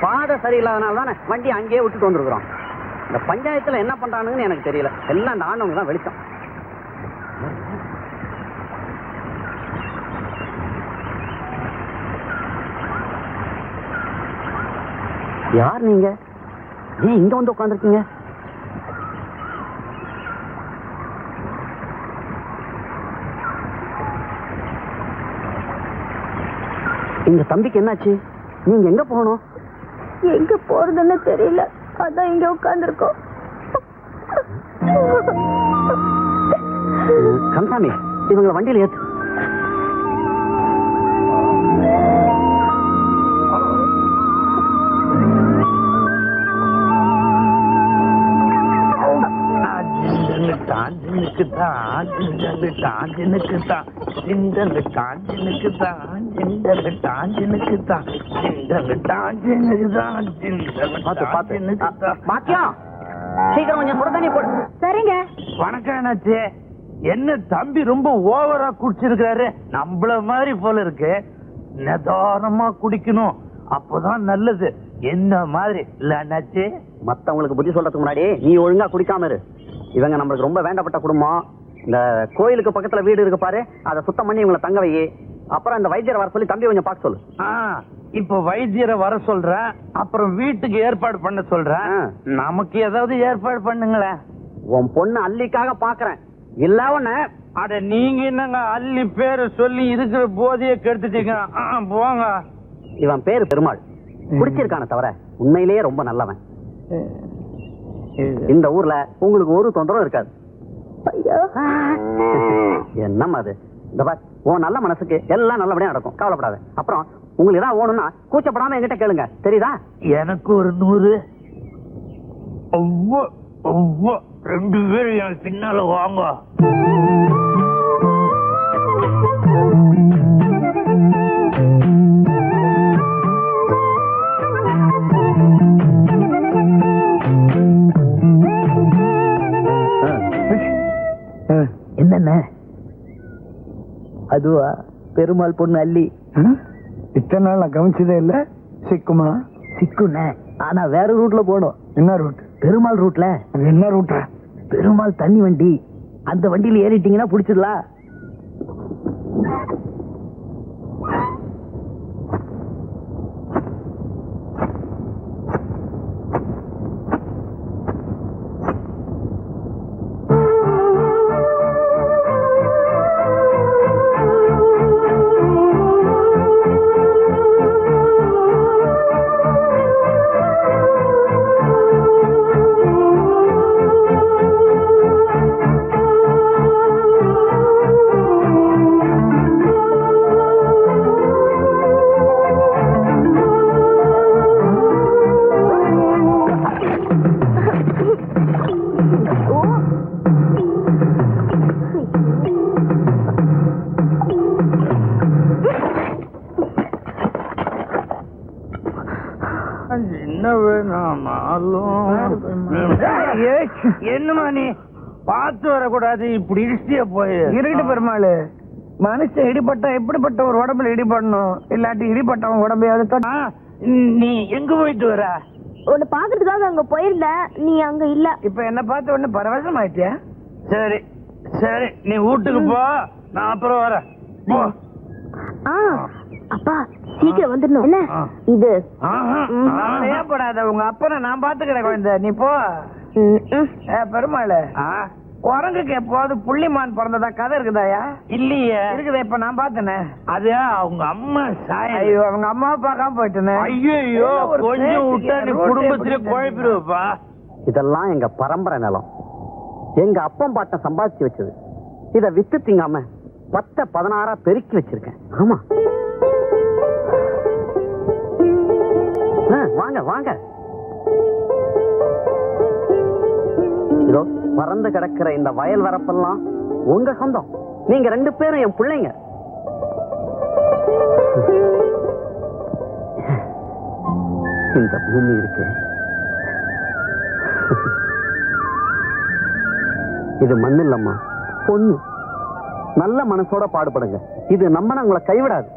பாதை சரியில்லாதனால தானே வண்டி அங்கேயே விட்டுட்டு வந்துருக்குறோம். இந்த பஞ்சாயத்துல என்ன பண்றானுங்கன்னு எனக்கு தெரியல. எல்லாம் இந்த ஆண்டவங்க தான் வெளிச்சம். யார் நீங்க? ஏன் இங்க வந்து உட்காந்துருக்கீங்க? இந்த தம்பிக்கு என்னாச்சு? நீங்க எங்க போகணும்? எங்க போறதுன்னு தெரியல, அதான் இங்க உட்கார்ந்துருக்கோம். கந்தசாமி, இவங்களை வண்டியில ஏத்து. சரிங்க. வணக்கம். என்னாச்சு? என்ன தம்பி ரொம்ப ஓவரா குடிச்சிருக்காரு? நம்மள மாதிரி போல இருக்கு. நிதானமா குடிக்கணும், அப்பதான் நல்லது. என்ன மாதிரி இல்ல அண்ணாச்சி? மத்தவங்களுக்கு புத்தி சொல்றதுக்கு முன்னாடி நீ ஒழுங்கா குடிக்காம இரு. இவங்க நம்மளுக்கு ரொம்ப வேண்டப்பட்ட குடும்பம். இந்த கோயிலுக்கு பக்கத்துல வீடு இருக்கு பாரு, அதை சுத்தம் பண்ணி இவங்களை தங்க வை. அப்புறம் இந்த வைத்தியரை வர சொல்லி தம்பி கொஞ்சம் பார்க்க சொல்லு. இப்ப வைத்தியரை வர சொல்றேன், அப்புறம் வீட்டுக்கு ஏற்பாடு பண்ண சொல்றேன். நமக்கு ஏதாவது ஏற்பாடு பண்ணுங்களேன். உன் பொண்ணு அல்லிக்காக பாக்குறேன். இல்ல ஒண்ணு. அட நீங்க என்னங்க அல்லி பேரை சொல்லி இருக்கிற போதையே கெடுத்துட்டீங்க. போங்க. இவன் பேரு பெருமாள். குடிச்சிருக்கான தவிர உண்மையிலேயே ரொம்ப நல்லவன். இந்த ஊர்ல உங்களுக்கு ஒரு தொந்தரவும் இருக்காது. என்னம்மா அது? இந்த பார், உன் நல்ல மனசுக்கு எல்லாம் நல்லபடியா நடக்கும், கவலைப்படாத. அப்புறம் உங்களுக்கு ஏதாவது ஓணும்னா கூச்சப்படாம என்கிட்ட கேளுங்க, தெரியுதா? எனக்கு ஒரு 100. ரெண்டு பேரும் எனக்கு பின்னால வாங்க. என்னென்ன அதுவா? பெருமாள் பொண்ணு அல்லி. இத்தனை நாள் நான் கவனிச்சதே இல்ல. சிக்குமா? சிக்குண்ண, ஆனா வேற ரூட்ல போகணும். என்ன ரூட்? பெருமாள் ரூட்ல. என்ன ரூட்டா? பெருமாள் தண்ணி வண்டி. அந்த வண்டியில ஏறிட்டீங்கன்னா புடிச்சிடலாம். என்னமா நீ பார்த்து வரக்கூடாது, இப்படி இடிச்சிய போய் இருட்டு பெருமாள். மனுஷன் இடிபட்டா எப்படிப்பட்ட ஒரு உடம்புல இடிபடணும், இல்லாட்டி இடிபட்டவன் உடம்பையாவது. நீ எங்க போயிட்டு வர? உன்னை பாக்குறதுக்காக அங்க போயிருந்தேன், நீ அங்க இல்ல. இப்ப என்ன பார்த்து ஒண்ணு பரவசம் ஆயிட்டியா? சரி சரி, நீ வீட்டுக்கு போ, நான் அப்புறம் வரேன். போ. அப்பா சீக்கிரம் வந்துடணும். என்ன இது? ஏப்படாத, உங்க அப்பனை நான் பாத்துக்கிறேன் குழந்தை, நீ போ. பெருமாள், குரங்குக்கு எப்போது புள்ளிமான் பிறந்ததா கதை இருக்குதாயா? இல்லையே. இருக்குதா? இப்ப நான் பார்த்தேனே. அது அவங்க அம்மா சாய். ஐயோ, அவங்க அம்மா பார்க்காம போயிட்டேனே. ஐயோ, கொஞ்சம் விட்டா நீ குடும்பத்திலே குழப்பிடுவப்பா. இதெல்லாம் எங்க பரம்பரை நிலம். எங்க அப்பம் பாட்டம் சம்பாதிச்சு வச்சது. இத வித்து திங்காம 10-16 பெருக்கி வச்சிருக்கேன். ஆமா, வாங்க வாங்க. இதோ பறந்து கிடக்கிற இந்த வயல் வரப்பெல்லாம் உங்க சொந்தம். நீங்க 2 பேரும் என் பிள்ளைங்க. இந்த பூமி இருக்கு, இது மண் இல்லம்மா, பொண்ணு. நல்ல மனசோட பாடுபடுங்க. இது நம்ம உங்களை கைவிடாது.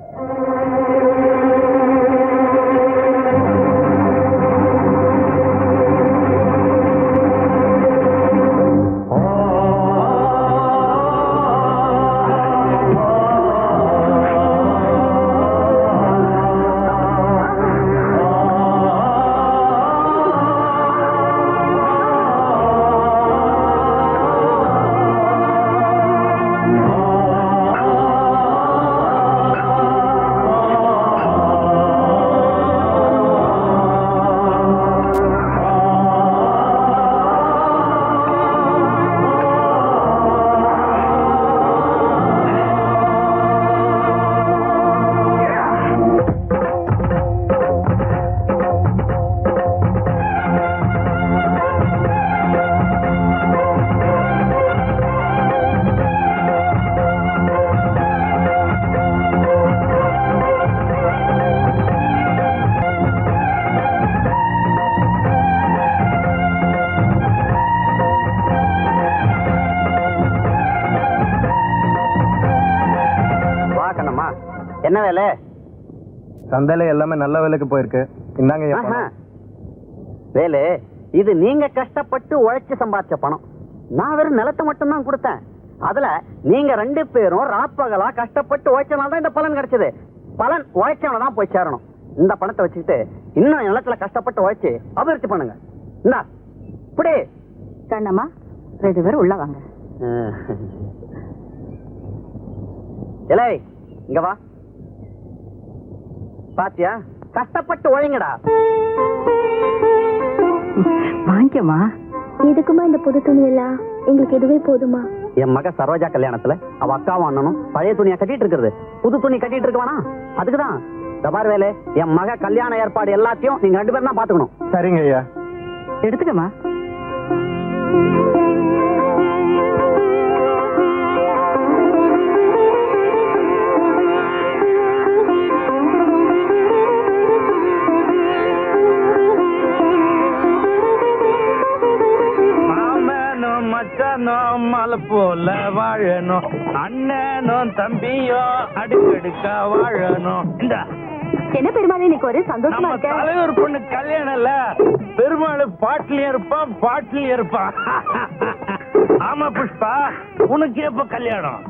என்ன வேலை? சந்தையில எல்லாமே நல்ல வேலைக்கு போயிருக்கு. இந்தாங்க வேலை. இது நீங்க கஷ்டப்பட்டு உழைச்சு சம்பாதிச்ச பணம். நான் வெறும் நிலத்தை மட்டும் தான் கொடுத்தேன். அதுல நீங்க 2 பேரும் ராப்பகலா கஷ்டப்பட்டு உழைச்சனால்தான் இந்த பலன் கிடைச்சது. பலன் உழைச்சவன தான் போய் சேரணும். இந்த பணத்தை வச்சுக்கிட்டு இன்னும் நிலத்துல கஷ்டப்பட்டு உழைச்சு அபிவிருத்தி பண்ணுங்க. இந்தா இப்படி. கண்ணம்மா 2 பேரும் உள்ள வாங்க. இலை இங்க வா. பாத்தியா, கஷ்டப்பட்டு உழைங்கடா. வாங்கிக்கமா. இதுக்குமா இந்த புது துணி எல்லாம்? எங்களுக்கு இதுவே போதுமா? என் மக சரோஜா கல்யாணத்துல அவ அக்காவும் அண்ணனும் பழைய துணியை கட்டிட்டு இருக்கிறது. புது துணி கட்டிட்டு இருக்கவானா? அதுக்குதான் தபார் வேலை. என் மக கல்யாண ஏற்பாடு எல்லாத்தையும் நீங்க 2 பேரும் தான் பாத்துக்கணும். சரிங்க ஐயா. எடுத்துக்கமா. மலை போல வாழணும், அண்ணனும் தம்பியும் அடுக்கடுக்கா வாழணும். இந்த என்ன பெருமாள் இன்னைக்கு ஒரு சந்தோஷமா இருக்க? தலைவர் பொண்ணு கல்யாணம் இல்ல, பெருமாள் பாட்டிலையும் இருப்பான் பாட்டிலையும் இருப்பான். ஆமா புஷ்பா, உனக்கு எப்ப கல்யாணம்?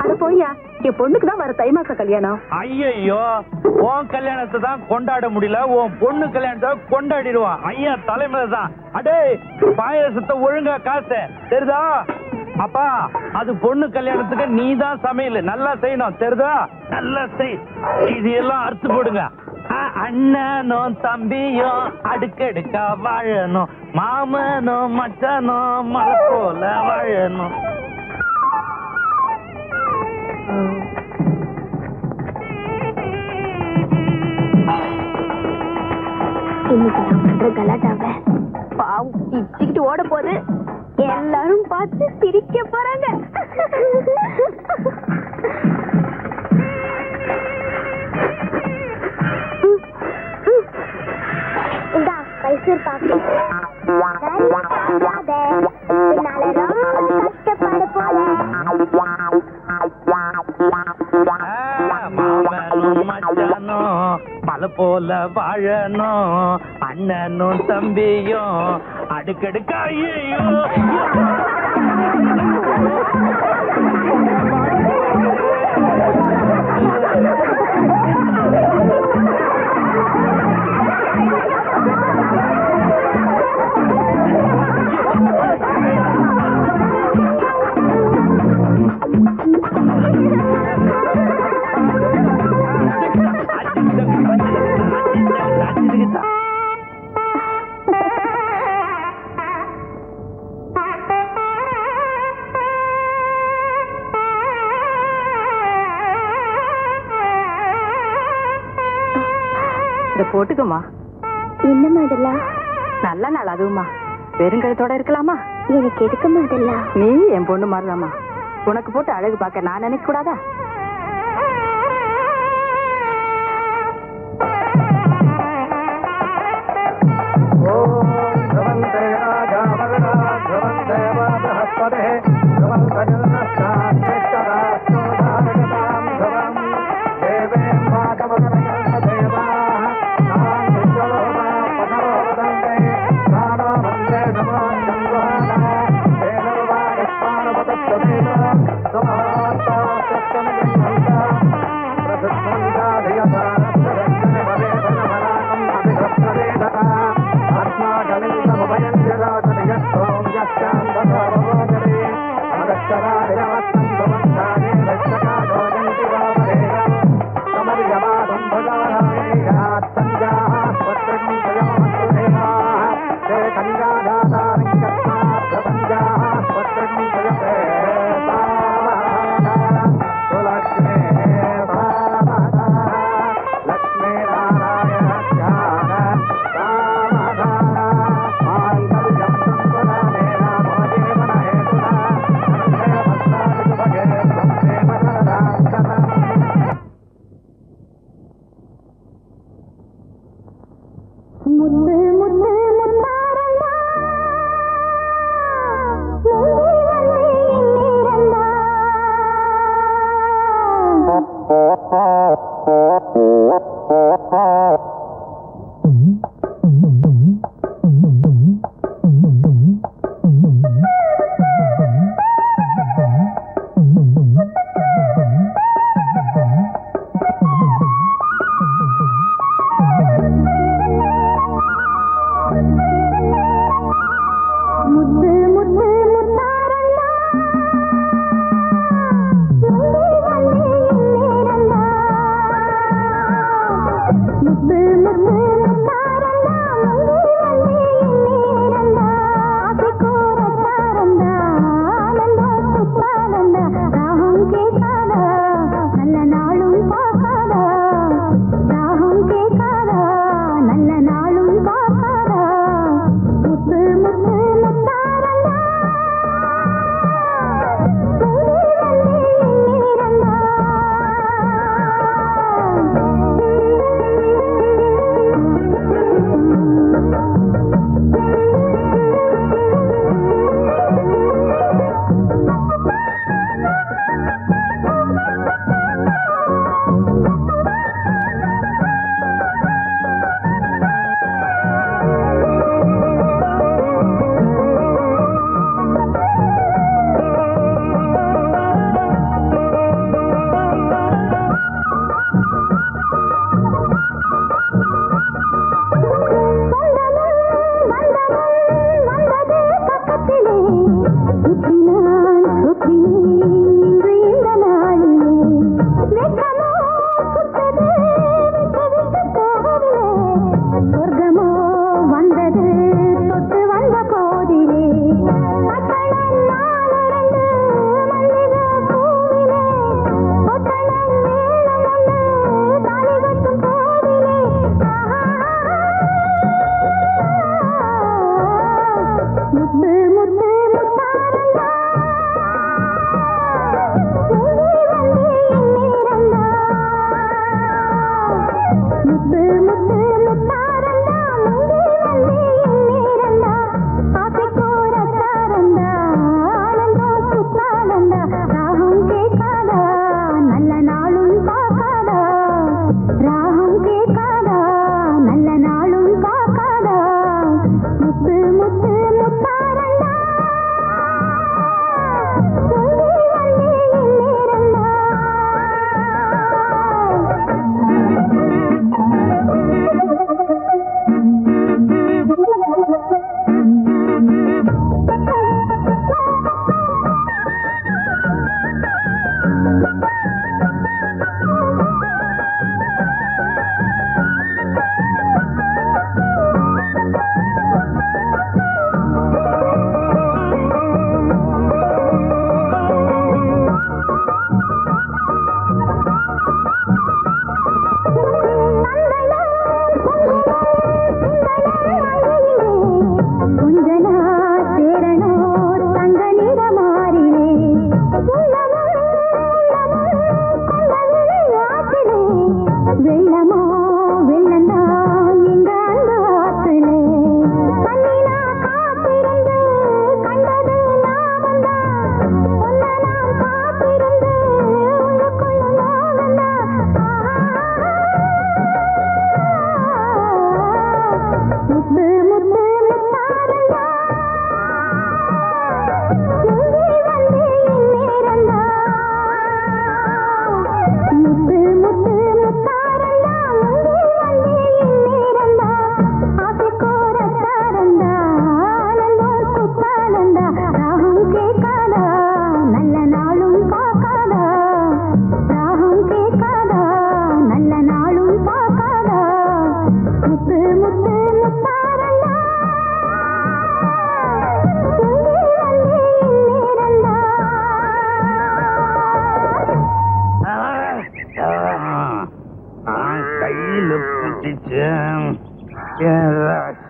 அத போய்யா, என் பொண்ணுக்கு தான் வர தை மாச கல்யாணம். ஐயோ, உன் கல்யாணத்தை தான் கொண்டாட முடியல, உன் பொண்ணு கல்யாணத்தை கொண்டாடிடுவான். ஐயா தலைமுறை தான். அடே பாயசத்தை ஒழுங்கா காசு தெரியுதா? அப்பா, அது பொண்ணு கல்யாணத்துக்கு நீ தான் சமையல் நல்லா செய்யணும் தெரியுதா? நல்லா செய். இது எல்லாம் அறுத்து போடுங்க. அண்ணனும் தம்பியும் அடுக்கடுக்கா வாழணும், மாமனும் மச்சானும் மலை போல வாழணும். இன்னைக்கு நான் பண்ற கலாட்டாவ பாவம் இச்சுக்கிட்டு ஓட போது எல்லாரும் பார்த்து சிரிக்க போறாங்க. இந்தா மைசூர் பாக்கு. போல வாழணும் அண்ணனும் தம்பியும் அடுக்கடுக்கா ஐயோ போட்டுக்குமா. என்னம்மா இதெல்லாம்? நல்ல நாள் அதுவுமா. வெறுங்கழுத்தோட இருக்கலாமா? எனக்கு எதுக்குமா இதெல்லாம்? நீ என் பொண்ணு மாதிரிதாம்மா. உனக்கு போட்டு அழகு பார்க்க நான் நினைக்க கூடாதா?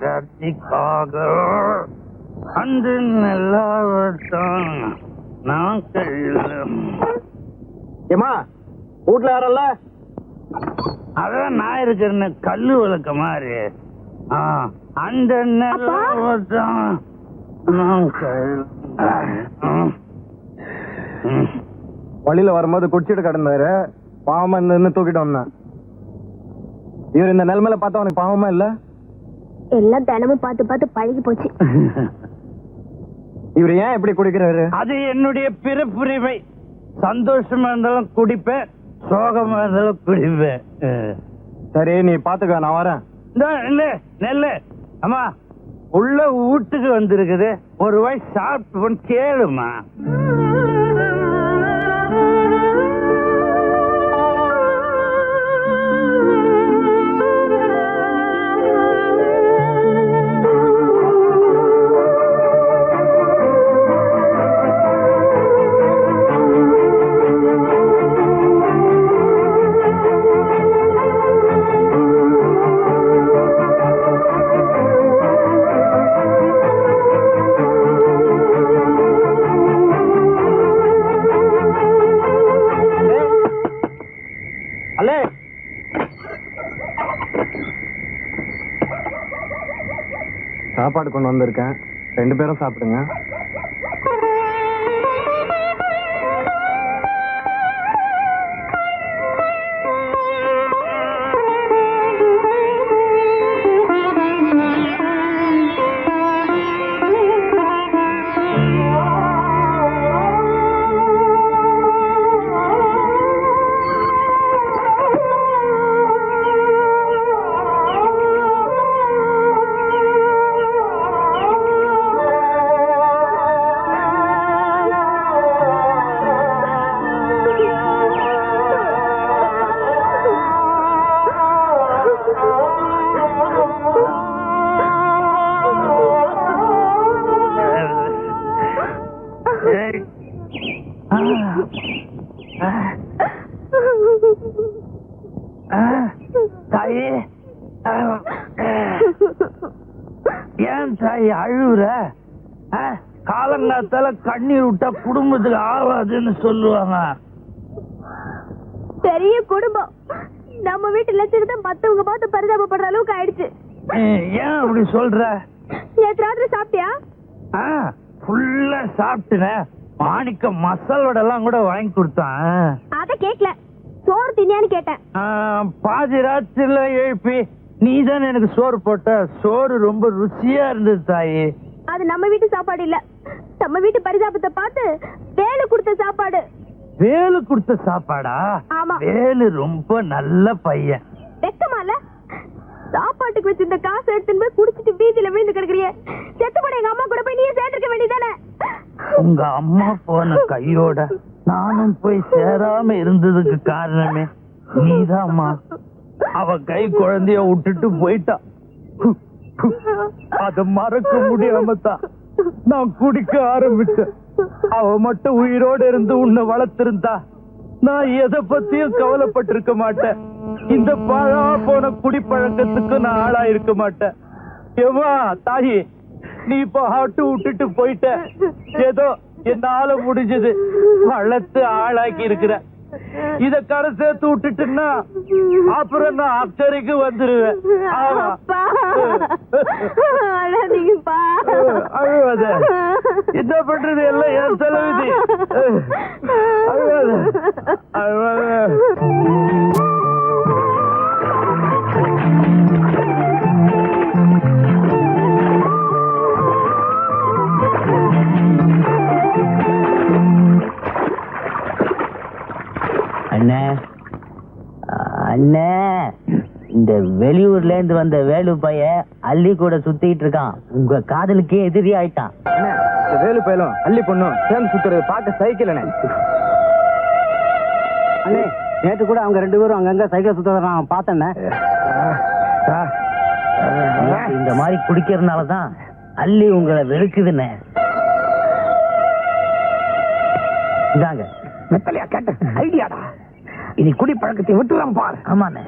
சக்திக்காக அன்று நல்லாவத்தான் நான் ஏமா வீட்டுல யாரல்ல? அதான் நான் இருக்கிறேன்னு கல்லு விளக்க மாதிரி அந்த நல்லாவத்தான் நான் வழியில வரும்போது குடிச்சிட்டு கிடந்தாரு, பாவமா இருந்து தூக்கிட்டு வந்தேன். இவர் இந்த நிலைமையில பார்த்தா உனக்கு பாவமா இல்ல? எல்லாம் தினமும் பார்த்து பார்த்து பழகி போச்சு. இவர் ஏன் இப்படி குடிக்கிறாரு? அது என்னுடைய பிறப்புரிமை. சந்தோஷமா இருந்தாலும் குடிப்பேன், சோகமா இருந்தாலும் குடிப்பேன். சரி, நீ பாத்துக்க, நான் வரேன். நெல்லு அம்மா உள்ள வீட்டுக்கு வந்திருக்குது, ஒரு வாய் சாப்பிட்டு கேளுமா. சாப்பாடு கொண்டு வந்திருக்கேன், 2 பேரும் சாப்பிடுங்க. தாயே, ஏன் தாய் அழுவுற? காலங்காத்தால கண்ணீர் விட்டா குடும்பத்துக்கு ஆகாதுன்னு சொல்லுவாங்க. பெரிய குடும்பம், நம்ம வீட்டு லட்சத்தை மத்தவங்க பார்த்து பரிதாபப்படுற அளவுக்கு ஆயிடுச்சு. ஏன் அப்படி சொல்ற? நேற்று ராத்திரி சாப்பிட்டியா? ஃபுல்லா சாப்பிட்டுனேன். மாணிக்க மசால் வடை எல்லாம் கூட வாங்கி கொடுத்தான். அத கேக்கல, சோறு தின்னியான்னு கேட்டேன். பாதி ராத்திரில எழுப்பி நீதான் எனக்கு சோறு போட்ட. சோறு ரொம்ப ருசியா இருந்தது தாயி. அது நம்ம வீட்டு சாப்பாடு இல்ல, நம்ம வீட்டு பரிதாபத்தை பார்த்து வேலு கொடுத்த சாப்பாடு. வேலு கொடுத்த சாப்பாடா? ஆமா. வேலு ரொம்ப நல்ல பையன். வெக்கமால சாப்பாட்டுக்கு வச்சு இந்த காசை எடுத்துன்னு போய் குடிச்சிட்டு வீதியில விழுந்து கிடக்குறிய. செத்து போன எங்க அம்மா கூட போய் நீயே சேர்த்துக்க வேண்டியதானே? உங்க அம்மா போன கையோட நானும் போய் சேராம இருந்ததுக்கு காரணமே நீதாம்மா. அவ கை குழந்தைய விட்டுட்டு போயிட்டா. அத மறக்க முடியாம தான் நான் குடிக்க ஆரம்பிச்சேன். அவ மட்டும் உயிரோட இருந்து உன்னை வளர்த்திருந்தா நான் எதை பத்தியும் கவலைப்பட்டிருக்க மாட்டேன். இந்த பழா போன குடிப்பழக்கத்துக்கு நான் ஆளா இருக்க மாட்டேன். ஏமா தாயி, நீ இப்ப ஆட்டு விட்டுட்டு போயிட்ட. ஏதோ என்னால முடிஞ்சது வளர்த்து ஆளாக்கி இருக்கிற. இத கரை சேர்த்து விட்டுட்டுன்னா அப்புறம் நான் அக்கறைக்கு வந்துருவேன். அழுவாத, என்ன பண்றது எல்லாம் என் தலைவிதி. அழுவாத அழுவாத. அண்ணே அண்ணே, இந்த வெளியூர்ல இருந்து வந்த வேலு பைய அள்ளி கூட சுத்திட்டு இருக்கான். உங்க காதலுக்கே எதிரி ஆயிட்டான். வேலு பயிலும் அள்ளி பொண்ணும் சேர்ந்து சுத்துறது பார்க்க சைக்கிள். அண்ணே, நேற்று கூட அவங்க 2 பேரும் அங்கங்க சைக்கிள் சுத்துறத நான் பார்த்தேன்னே. இந்த மாதிரி குடிக்கிறதுனாலதான் அள்ளி உங்களை வெறுக்குதுண்ணே. இதாங்க மெத்தலையா கேட்ட ஐடியாடா. இனி குடிப்பழக்கத்தை விட்டுலாம் பாரு. ஆமாண்ணே.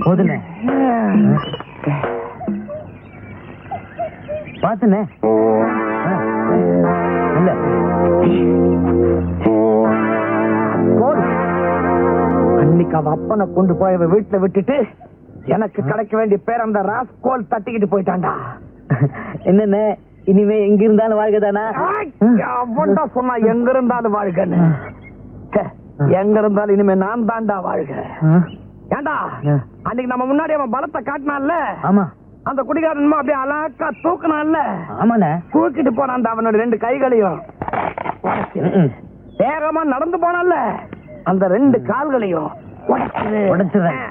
போதுண்ணே பாத்துண்ணே இல்ல அன்னைக்கு அவ அப்பனை கொண்டு போய் அவ வீட்டுல விட்டுட்டு எனக்கு கிடைக்க வேண்டிய பேர் அந்த ராஸ்கோல் தட்டிக்கிட்டு போயிட்டான்டா. என்னண்ணே இனிமே எங்க இருந்தாலும் வாழ்க்கைதானா? அவன்டா சொன்னா எங்க இருந்தாலும் வாழ்கன்னு. எங்க இருந்தாலும் இனிமே நான் தான்டா வாழ்க. ஏண்டா அன்னைக்கு நம்ம முன்னாடி அவன் பலத்தை காட்டினான்ல, ஆமா அந்த குடிகாரன் அப்படியே அலாக்கா தூக்குனான்ல, ஆமாண்ணே தூக்கிட்டு போனான் அவனோட 2 கைகளையும். வேகமா நடந்து போனான்ல, அந்த 2 கால்களையும் உடைச்சிடுறேன்.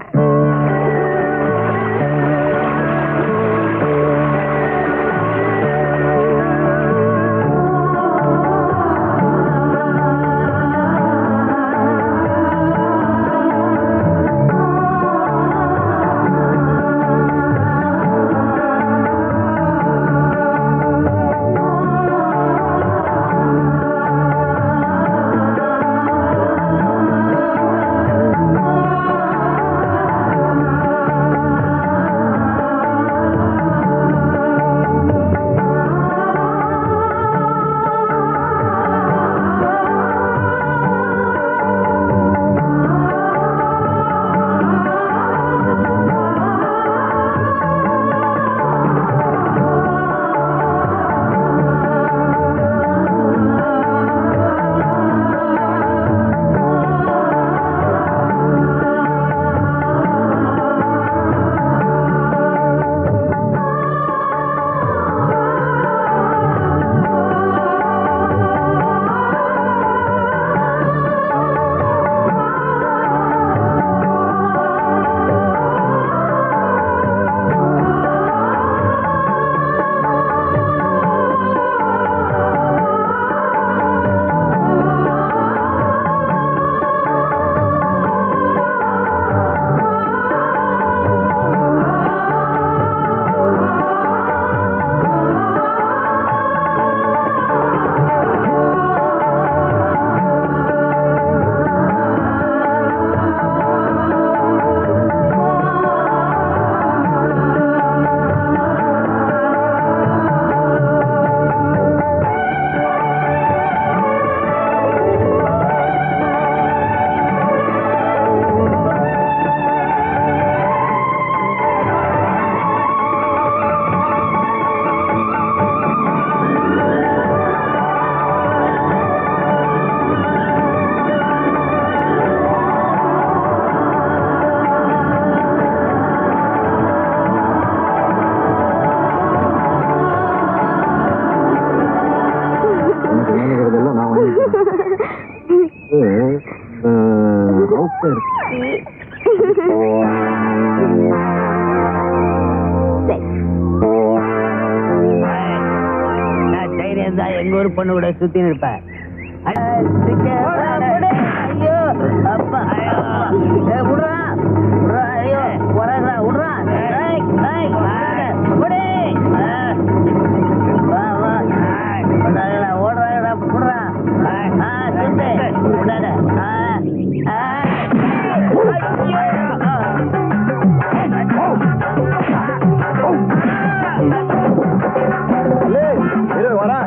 எங்க ஊர் பொண்ணு கூட சுத்தி இருப்பேன். ஐயோ அப்பா விடுறா ஐயோ விடுறா ஓடுறாங்கடா விடுறா விடாத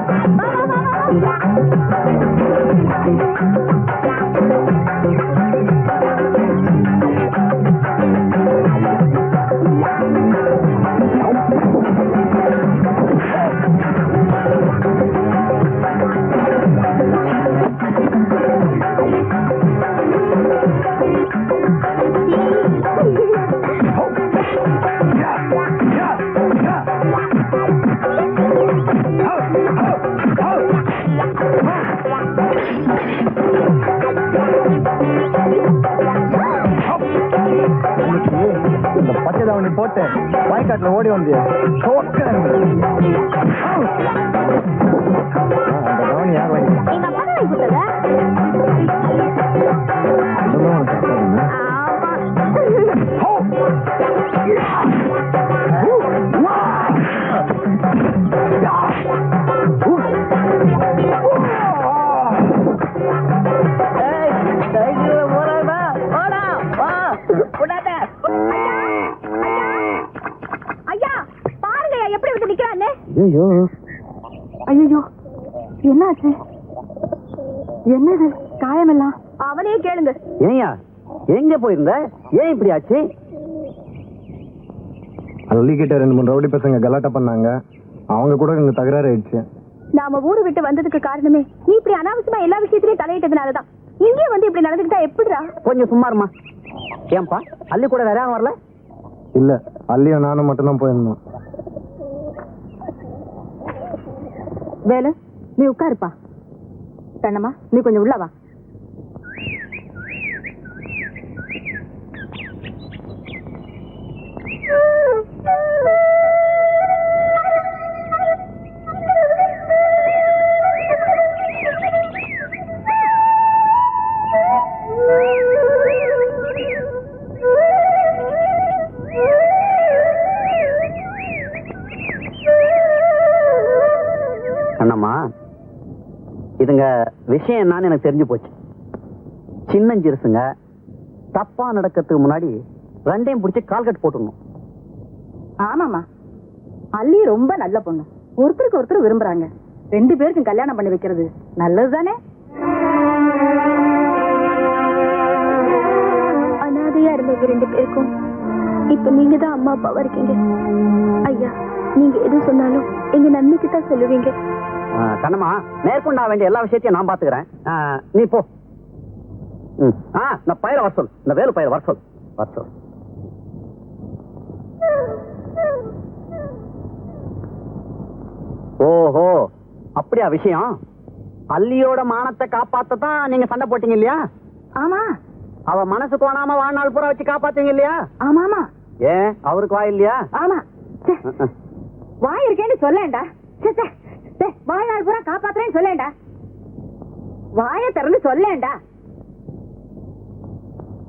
இந்த பச்சை தாவணி போட்டு வாய்க்காட்டுல ஓடி வந்து அந்த தாவணி யார் வாங்கி வாங்கி கொடுத்ததா? அதெல்லாம் உனக்கு அக்காதானே? ஐயா பாருங்க எப்படி வந்து நிக்கிறான்னு. ஐயோ ஐயோ என்னாச்சு? என்னது காயமெல்லாம்? அவனே கேளுங்க. ஏயா எங்க போயிருந்த? ஏன் இப்படி ஆச்சு? அல்லிக்கிட்ட 2-3 ரவுடி பசங்க கலாட்டா பண்ணாங்க. அவங்க கூட இந்த தகராறு ஆயிடுச்சு. நாம ஊரு விட்டு வந்ததுக்கு காரணமே நீ இப்படி அனாவசியமா எல்லா விஷயத்திலயும் தலையிட்டதுனாலதான். இங்கே வந்து இப்படி நடந்துக்கிட்டா எப்படிடா? கொஞ்சம் சும்மாருமா. ஏன்பா அல்லி கூட வேற யாரும் வரல? இல்ல, அல்லியும் நானும் மட்டும்தான் போயிருந்தோம். வேலு நீ உட்காருப்பா. கண்ணம்மா நீ கொஞ்சம் உள்ள வா. அண்ணம்மா, இதுங்க விஷயம் என்னன்னு எனக்கு தெரிஞ்சு போச்சு. சின்னஞ்சிறுசுங்க தப்பா நடக்கிறதுக்கு முன்னாடி ரெண்டையும் பிடிச்சி கால்கட் போட்டுடணும். ஆமாமா, அல்லி ரொம்ப நல்ல பொண்ணு. ஒருத்தருக்கு ஒருத்தர் விரும்புறாங்க. 2 பேருக்கும் கல்யாணம் பண்ணி வைக்கிறது நல்லதுதானே? அனாதையா இருந்த 2 பேருக்கும் இப்ப நீங்க தான் அம்மா அப்பாவா இருக்கீங்க. ஐயா நீங்க எது சொன்னாலும் எங்க நன்மைக்கு தான் சொல்லுவீங்க. கண்ணம்மா, மேற்கொண்டா வேண்டிய எல்லா விஷயத்தையும் நான் பாத்துக்கிறேன். நீ போ. நான் பயிர வர சொல். இந்த வேலு பயிர வர சொல். ஓஹோ, அப்படியா விஷயம்? அல்லியோட மானத்தை காப்பாத்ததான் நீங்க சண்டை போட்டீங்க இல்லையா? ஆமா. அவ மனசு கோணாம வாழ்நாள் பூரா வச்சு காப்பாத்தீங்க இல்லையா? ஆமா ஆமா. ஏன் அவருக்கு வாய் இல்லையா? ஆமா. வாய் இருக்கேன்னு சொல்லேன்டா. வாழ்நாள் பூரா காப்பாத்துறேன்னு சொல்லேன்டா. வாய திறந்து சொல்லேன்டா.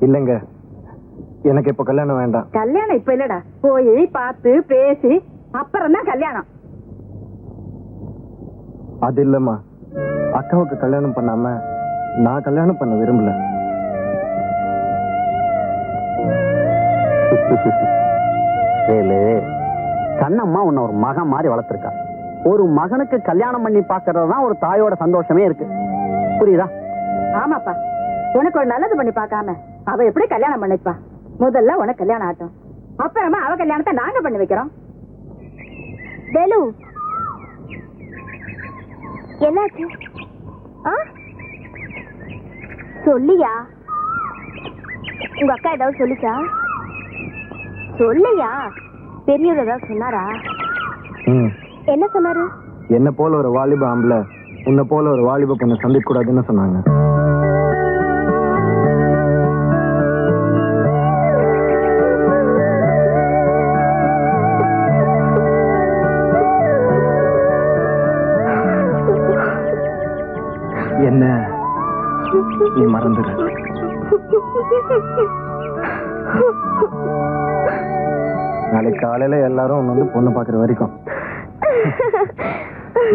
இல்லங்க, எனக்கு இப்ப கல்யாணம் வேண்டாம். கல்யாணம் இப்ப இல்லடா. போய் பார்த்து பேசி அப்புறம் தான் கல்யாணம். அது இல்லம்மா, அக்காவுக்கு கல்யாணம் பண்ணாம நான் கல்யாணம் பண்ண விரும்பல. கண்ணம்மா உன்னை ஒரு மகன் மாதிரி வளர்த்திருக்கா. ஒரு மகனுக்கு கல்யாணம் பண்ணி பாக்குறதுதான் ஒரு தாயோட சந்தோஷமே இருக்கு. புரியுதா? ஆமாப்பா, உனக்கு ஒரு நல்லது பண்ணி பார்க்காம அவ எப்படி கல்யாணம் பண்ணிப்பா? முதல்ல உனக்கு கல்யாணம் ஆட்டும், அப்புறமா அவ கல்யாணத்தை நாங்க பண்ணி வைக்கிறோம். வேலு என்னாச்சு? சொல்லியா? உங்க அக்கா ஏதாவது சொல்லிச்சா? சொல்லையா? பெரியவர் ஏதாவது சொன்னாரா? என்ன சொன்னாரு? என்ன போல ஒரு வாலிப ஆம்பளை உன்னை போல ஒரு வாலிப பொண்ணை சந்திக்க கூடாதுன்னு சொன்னாங்க. என்ன நீ மறந்துடு. நாளைக்கு காலையில எல்லாரும் வந்து பொண்ணு பாக்குற வரைக்கும்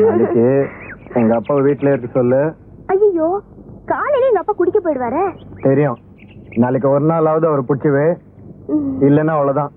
நாளைக்கு உங்க அப்பா வீட்டுல இருக்கு சொல்லு. ஐயோ, காலையில எங்க அப்பா குடிக்க போயிடுவாரு. தெரியும். நாளைக்கு ஒரு நாளாவது அவர் பிடிச்சவே, இல்லைன்னா அவ்வளவுதான்.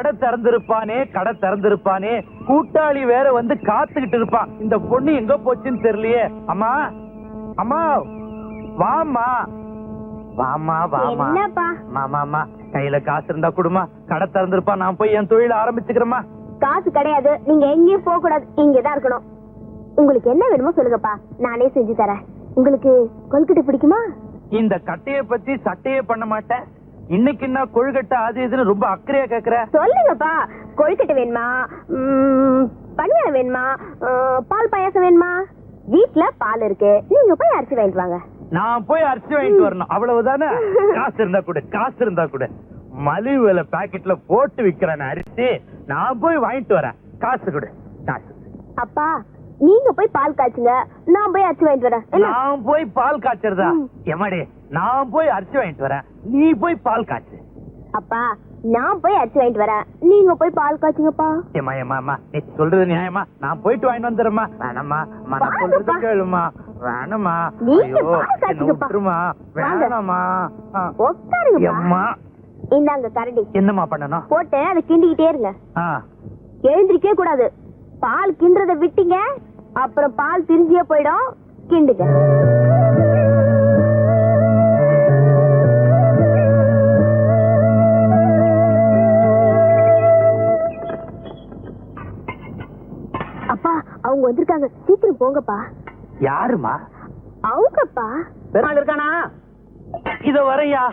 கடை திறந்திருப்பானே கூட்டாளி வேற வந்து காத்துக்கிட்டு இருப்பான். இந்த பொண்ணு எங்க போச்சுன்னு தெரியலையே. அம்மா அம்மா வாமா வாமா வாமா. மாமா கையில காசு இருந்தா கொடுமா. கடை திறந்திருப்பா, நான் போய் என் தொழில ஆரம்பிச்சுக்கிறேம்மா. காசு கிடையாது, நீங்க எங்கேயும் போக கூடாது, இங்கதான் இருக்கணும். உங்களுக்கு என்ன வேணுமோ சொல்லுங்கப்பா, நானே செஞ்சு தரேன். உங்களுக்கு கொழுக்கட்டை பிடிக்குமா? இந்த கட்டைய பத்தி சட்டையே பண்ண மாட்டேன். இன்னைக்கு என்ன கொழுக்கட்டை அது இதுன்னு ரொம்ப அக்கறையா கேக்குற? சொல்லுங்கப்பா, கொழுக்கட்டை வேணுமா, பணியாரம் வேணுமா, பால் பாயாசம் வேணுமா? வீட்டுல பால் இருக்கு, நீங்க போய் அரிசி வாங்கிட்டு வாங்க. நான் போய் அரிசி வாங்கிட்டு வரணும், அவ்வளவுதானே? காசு இருந்தா கூட மலிவு விலை பாக்கெட்ல போட்டு விக்கிறேன் அரிசி. நான் போய் வாங்கிட்டு வரேன், காசு கொடு. காசு. அப்பா, நீங்க போய் பால் காய்ச்சுங்க, நான் போய் அரிசி வாங்கிட்டு வரேன். நான் போய் பால் காய்ச்சறதா? எமாடி, நான் போய் அரிசி வாங்கிட்டு வரேன், நீ போய் பால் காய்ச்சு. அப்பா, நான் போய் அரிசி வாங்கிட்டு வரேன், நீங்க போய் பால் காய்ச்சுங்கப்பா. ஏமா நீ சொல்றது நியாயமா? நான் போயிட்டு வாங்கிட்டு வந்துடுறேம்மா. வேணாமா, நான் சொல்றது கேளுமா. வேணாமா, விட்டுருமா. வேணாமா, உட்காருங்கம்மா. இந்தாங்க கரண்டி. என்னம்மா பண்ணணும்? போட்டு அதை கிண்டிக்கிட்டே இருங்க. எழுந்திருக்கே கூடாது. பால் கிண்டுறத விட்டீங்க, அப்புறம் பால் திரிஞ்சியே போயிடும். கிண்டுங்க. அப்பா, அவங்க வந்திருக்காங்க, சீக்கிரம் போங்கப்பா. யாருமா? அவங்கப்பா. பெருமாள் இருக்கானா? இத வரையா?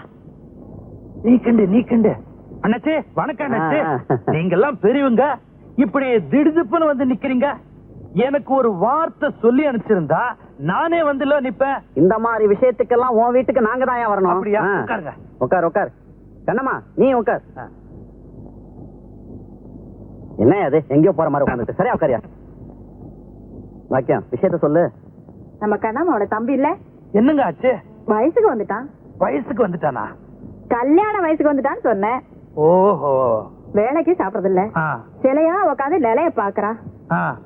நீக்கண்டு அண்ணாச்சி. வணக்கம் அண்ணாச்சி. நீங்க எல்லாம் பெரியவங்க, இப்படி திடுதுப்புன்னு வந்து நிக்கிறீங்க. எனக்கு ஒரு வார்த்தை சொல்லி அனுப்பிச்சிருந்தா நானே வந்து நிப்பேன். இந்த மாதிரி விஷயத்துக்கெல்லாம் உன் வீட்டுக்கு நாங்க தான் வரணும். அப்படியா? உட்காருங்க. உட்கார். கண்ணம்மா, நீ உட்கார். என்ன அது எங்கேயோ போற மாதிரி உட்காந்துட்டு? சரியா உட்காரியா? வாக்கியம், விஷயத்த சொல்லு. நம்ம கண்ணம்மாவோட தம்பி இல்ல, என்னங்க ஆச்சு? வயசுக்கு வந்துட்டான். வயசுக்கு வந்துட்டானா? கல்யாண வயசுக்கு வந்துட்டான்னு சொன்னேன். ஓஹோ. வேலைக்கு சாப்பிடறது இல்ல, சிலையா உட்காந்து நிலைய பாக்குறான்.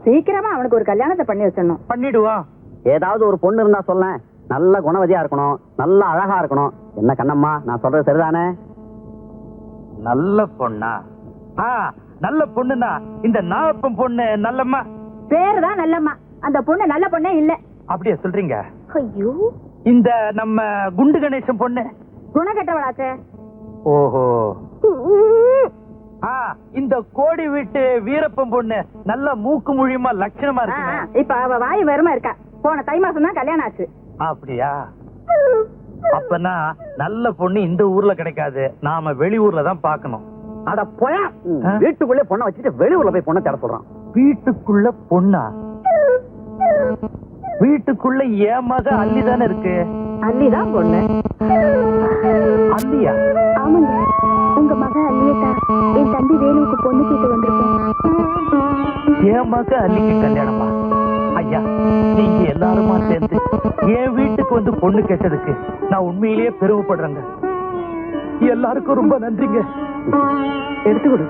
சீக்கிரமா அவனுக்கு ஒரு கல்யாணத்தை பண்ணி வச்சிடணும். பண்ணிடுவா. ஏதாவது ஒரு பொண்ணு இருந்தா சொல்ல. நல்ல குணவதியா இருக்கணும், நல்ல அழகா இருக்கணும். என்ன கண்ணம்மா, நான் சொல்றது சரிதானே? நல்ல பொண்ணா? நல்ல பொண்ணுனா இந்த நாகப்பன் பொண்ணு நல்லம்மா. பேருதான் நல்லம்மா, அந்த பொண்ணு நல்ல பொண்ணே இல்ல. அப்படியே சொல்றீங்க? ஐயோ, இந்த நம்ம குண்டு கணேசன் பொண்ணு குணக்கெட்டவளாச்சே. ஓஹோ. இந்த கோடி வீட்டு வீரப்பன் பொண்ணு நல்ல மூக்கு முழியமா லட்சணமா இருக்கு. இப்ப அவ வாய் வெறுமா இருக்கா. போன தை மாசம் தான் கல்யாணம் ஆச்சு. அப்படியா? அப்பனா நல்ல பொண்ணு இந்த ஊர்ல கிடைக்காது, நாம வெளியூர்ல தான் பாக்கணும். அட போயா, வீட்டுக்குள்ளே பொண்ணை வச்சுட்டு வெளியூர்ல போய் பொண்ணை தேட சொல்றான். வீட்டுக்குள்ள பொண்ணா? வீட்டுக்குள்ள என் மக அள்ளி தானே இருக்கு. அள்ளிதான் பொண்ணு. அள்ளியா? ஆமாங்க, உங்க மக அள்ளியதா என் தம்பி வேலுவுக்கு பொண்ணு கேட்டு வந்திருக்கோம். என் மக அள்ளிக்கு கல்யாணமா? ஐயா, நீங்க எல்லாருமா சேர்ந்து என் வீட்டுக்கு வந்து பொண்ணு கேட்டதுக்கு நான் உண்மையிலேயே பெருமைப்படுறேங்க. எல்லாருக்கும் ரொம்ப நன்றிங்க. எடுத்துக்கொடு.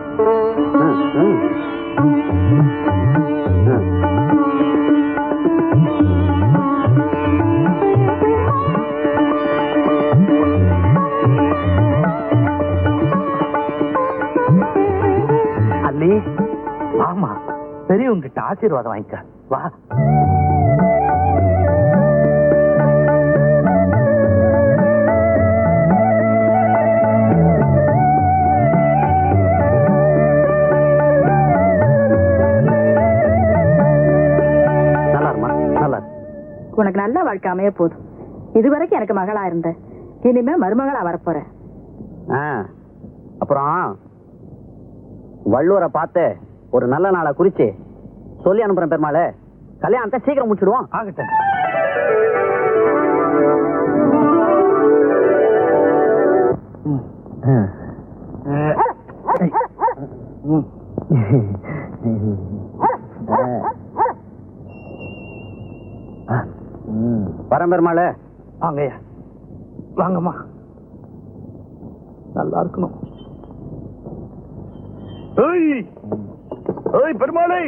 அல்லி, ஆமா, பெரியவங்கிட்ட ஆசீர்வாதம் வாங்கிக்க வா. உனக்கு நல்ல வாழ்க்கை அமைய போதும். இதுவரைக்கும் எனக்கு மகளா இருந்த, இனிமே மருமகளா வரப்போற. அப்புறம் வள்ளுவரை பார்த்து ஒரு நல்ல நாளை குறிச்சு சொல்லி அனுப்புறேன். பெருமாளே, கல்யாணத்தை சீக்கிரம் முடிச்சிடுவோம். ஆகட்டும். வரேன் பெருமாளே. வாங்கய்யா, வாங்கம்மா. நல்லா இருக்கணும். பெருமாளை,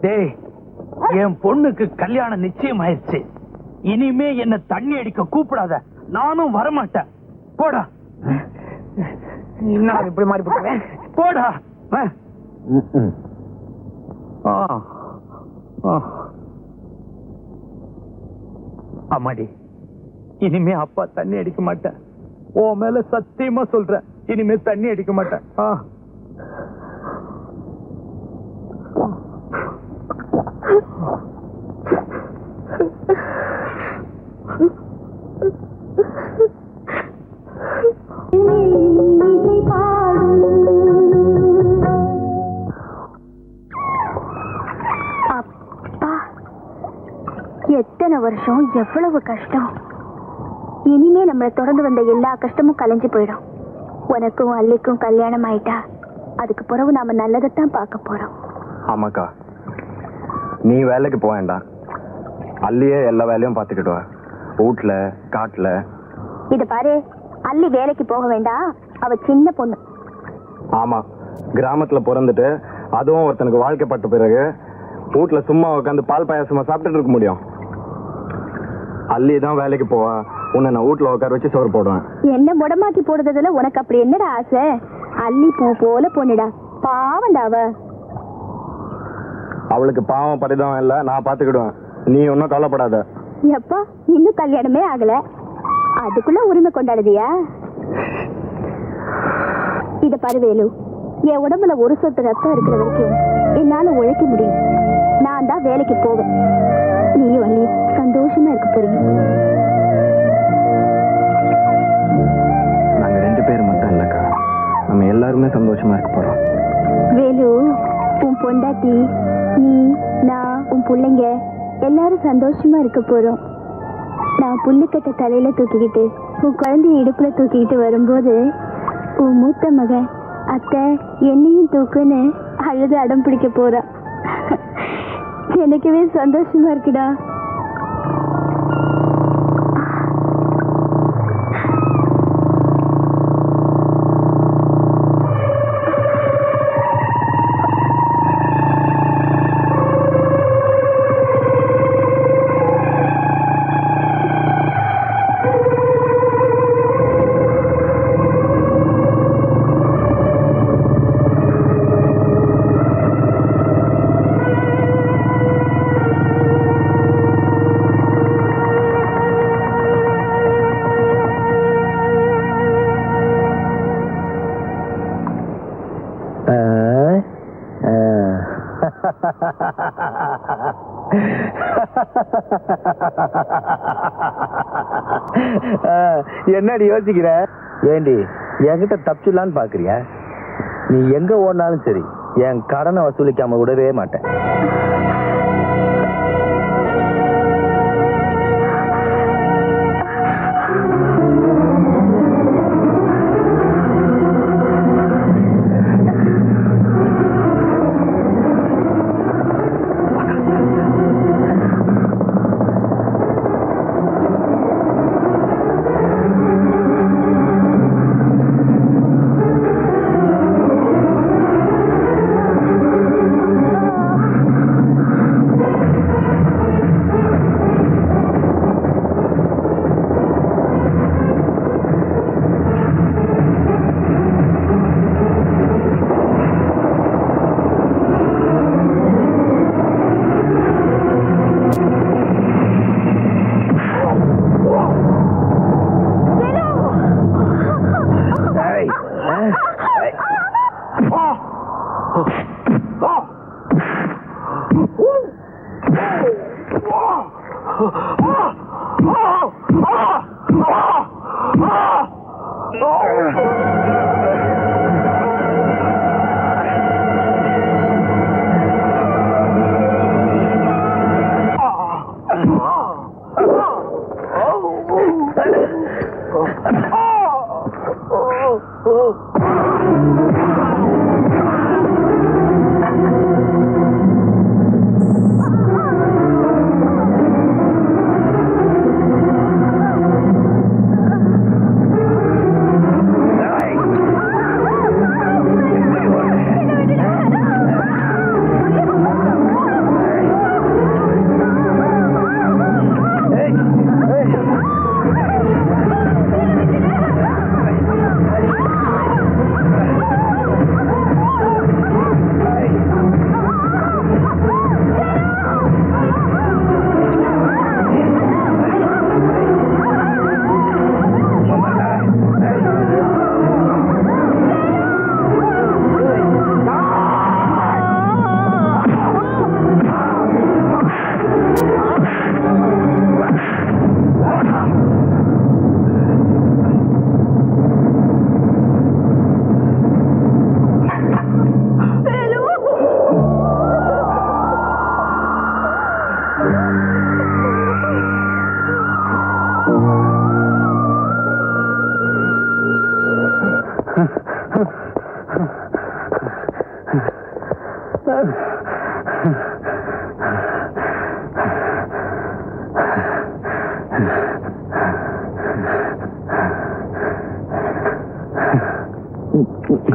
டேய், என் பொண்ணுக்கு கல்யாணம் நிச்சயம் ஆயிடுச்சு. இனிமே என்ன தண்ணி அடிக்க கூப்பிடாத, நானும் வரமாட்டேன். போடா நான் இப்படி மாறி போட்டுவேன். போடா. அம்மாடி, இனிமே அப்பா தண்ணி அடிக்க மாட்டேன். உன் மேல சத்தியமா சொல்றேன், இனிமே தண்ணி அடிக்க மாட்டேன். அப்பா, எத்தனை வருஷம், எவ்வளவு கஷ்டம். இனிமே நம்மளை தொடர்ந்து வந்த எல்லா கஷ்டமும் கலைஞ்சு போயிடும். உனக்கும் அல்லிக்கும் கல்யாணம் ஆயிட்டா அதுக்கு பிறகு நாம நல்லதைத்தான் பார்க்க போறோம். ஆமாக்கா, நீ வேலைக்கு போக வேண்டாம், அல்லியே எல்லா வேலையும் பார்த்துக்கிட்டு வா, வீட்டுல காட்டுல. இத பாரு, அல்லி வேலைக்கு போக வேண்டாம், அவ சின்ன பொண்ணு. ஆமா, கிராமத்துல பிறந்துட்டு அதுவும் ஒருத்தனுக்கு வாழ்க்கைப்பட்ட பிறகு வீட்டுல சும்மா உட்காந்து பால் பாயாசமா சாப்பிட்டுட்டு இருக்க முடியும்? அல்லி தான் வேலைக்கு போவா, உன்னை நான் வீட்டுல உட்கார வச்சு சோறு போடுவேன். என்ன முடமாக்கி போடுறதுல உனக்கு அப்படி என்னடா ஆசை? அல்லி பூ போல பொண்ணுடா, பாவண்டா அவ. அவளுக்கு பாவம் பரிதாபம் இல்ல, நான் பாத்துக்கிடுவேன், நீ ஒன்னும் கவலைப்படாத. எப்பா, இன்னும் கல்யாணமே ஆகல, அதுக்குள்ள உரிமை கொண்டாடுதியா? இத பாரு வேலு, என் உடம்புல ஒரு சொட்டு ரத்தம் இருக்கிற வரைக்கும் என்னால உழைக்க முடியும். நான் தான் வேலைக்கு போவேன், நீயும் அல்லி சந்தோஷமா இருக்க போறீங்க. நாங்க 2 பேரும் மட்டும் இல்லக்கா, நம்ம எல்லாருமே சந்தோஷமா இருக்க போறோம். வேலு, உன் பொண்டாட்டி, நீ, நான், உன் பிள்ளைங்க எல்லாரும் சந்தோஷமா இருக்க போறோம். நான் புல்லுக்கட்ட தலையில தூக்கிக்கிட்டு உன் குழந்தைய இடுப்புல தூக்கிக்கிட்டு வரும்போது உன் மூத்த மகன் அத்தை என்னையும் தூக்குன்னு அழுது அடம் பிடிக்க போறா. எனக்குவே சந்தோஷமா இருக்குடா. என்னடி யோசிக்கிற? ஏண்டி என்கிட்ட தப்பிச்சுலான்னு பாக்குறியா? நீ எங்க ஓடினாலும் சரி, என் கடனை வசூலிக்காம விடவே மாட்டேன்.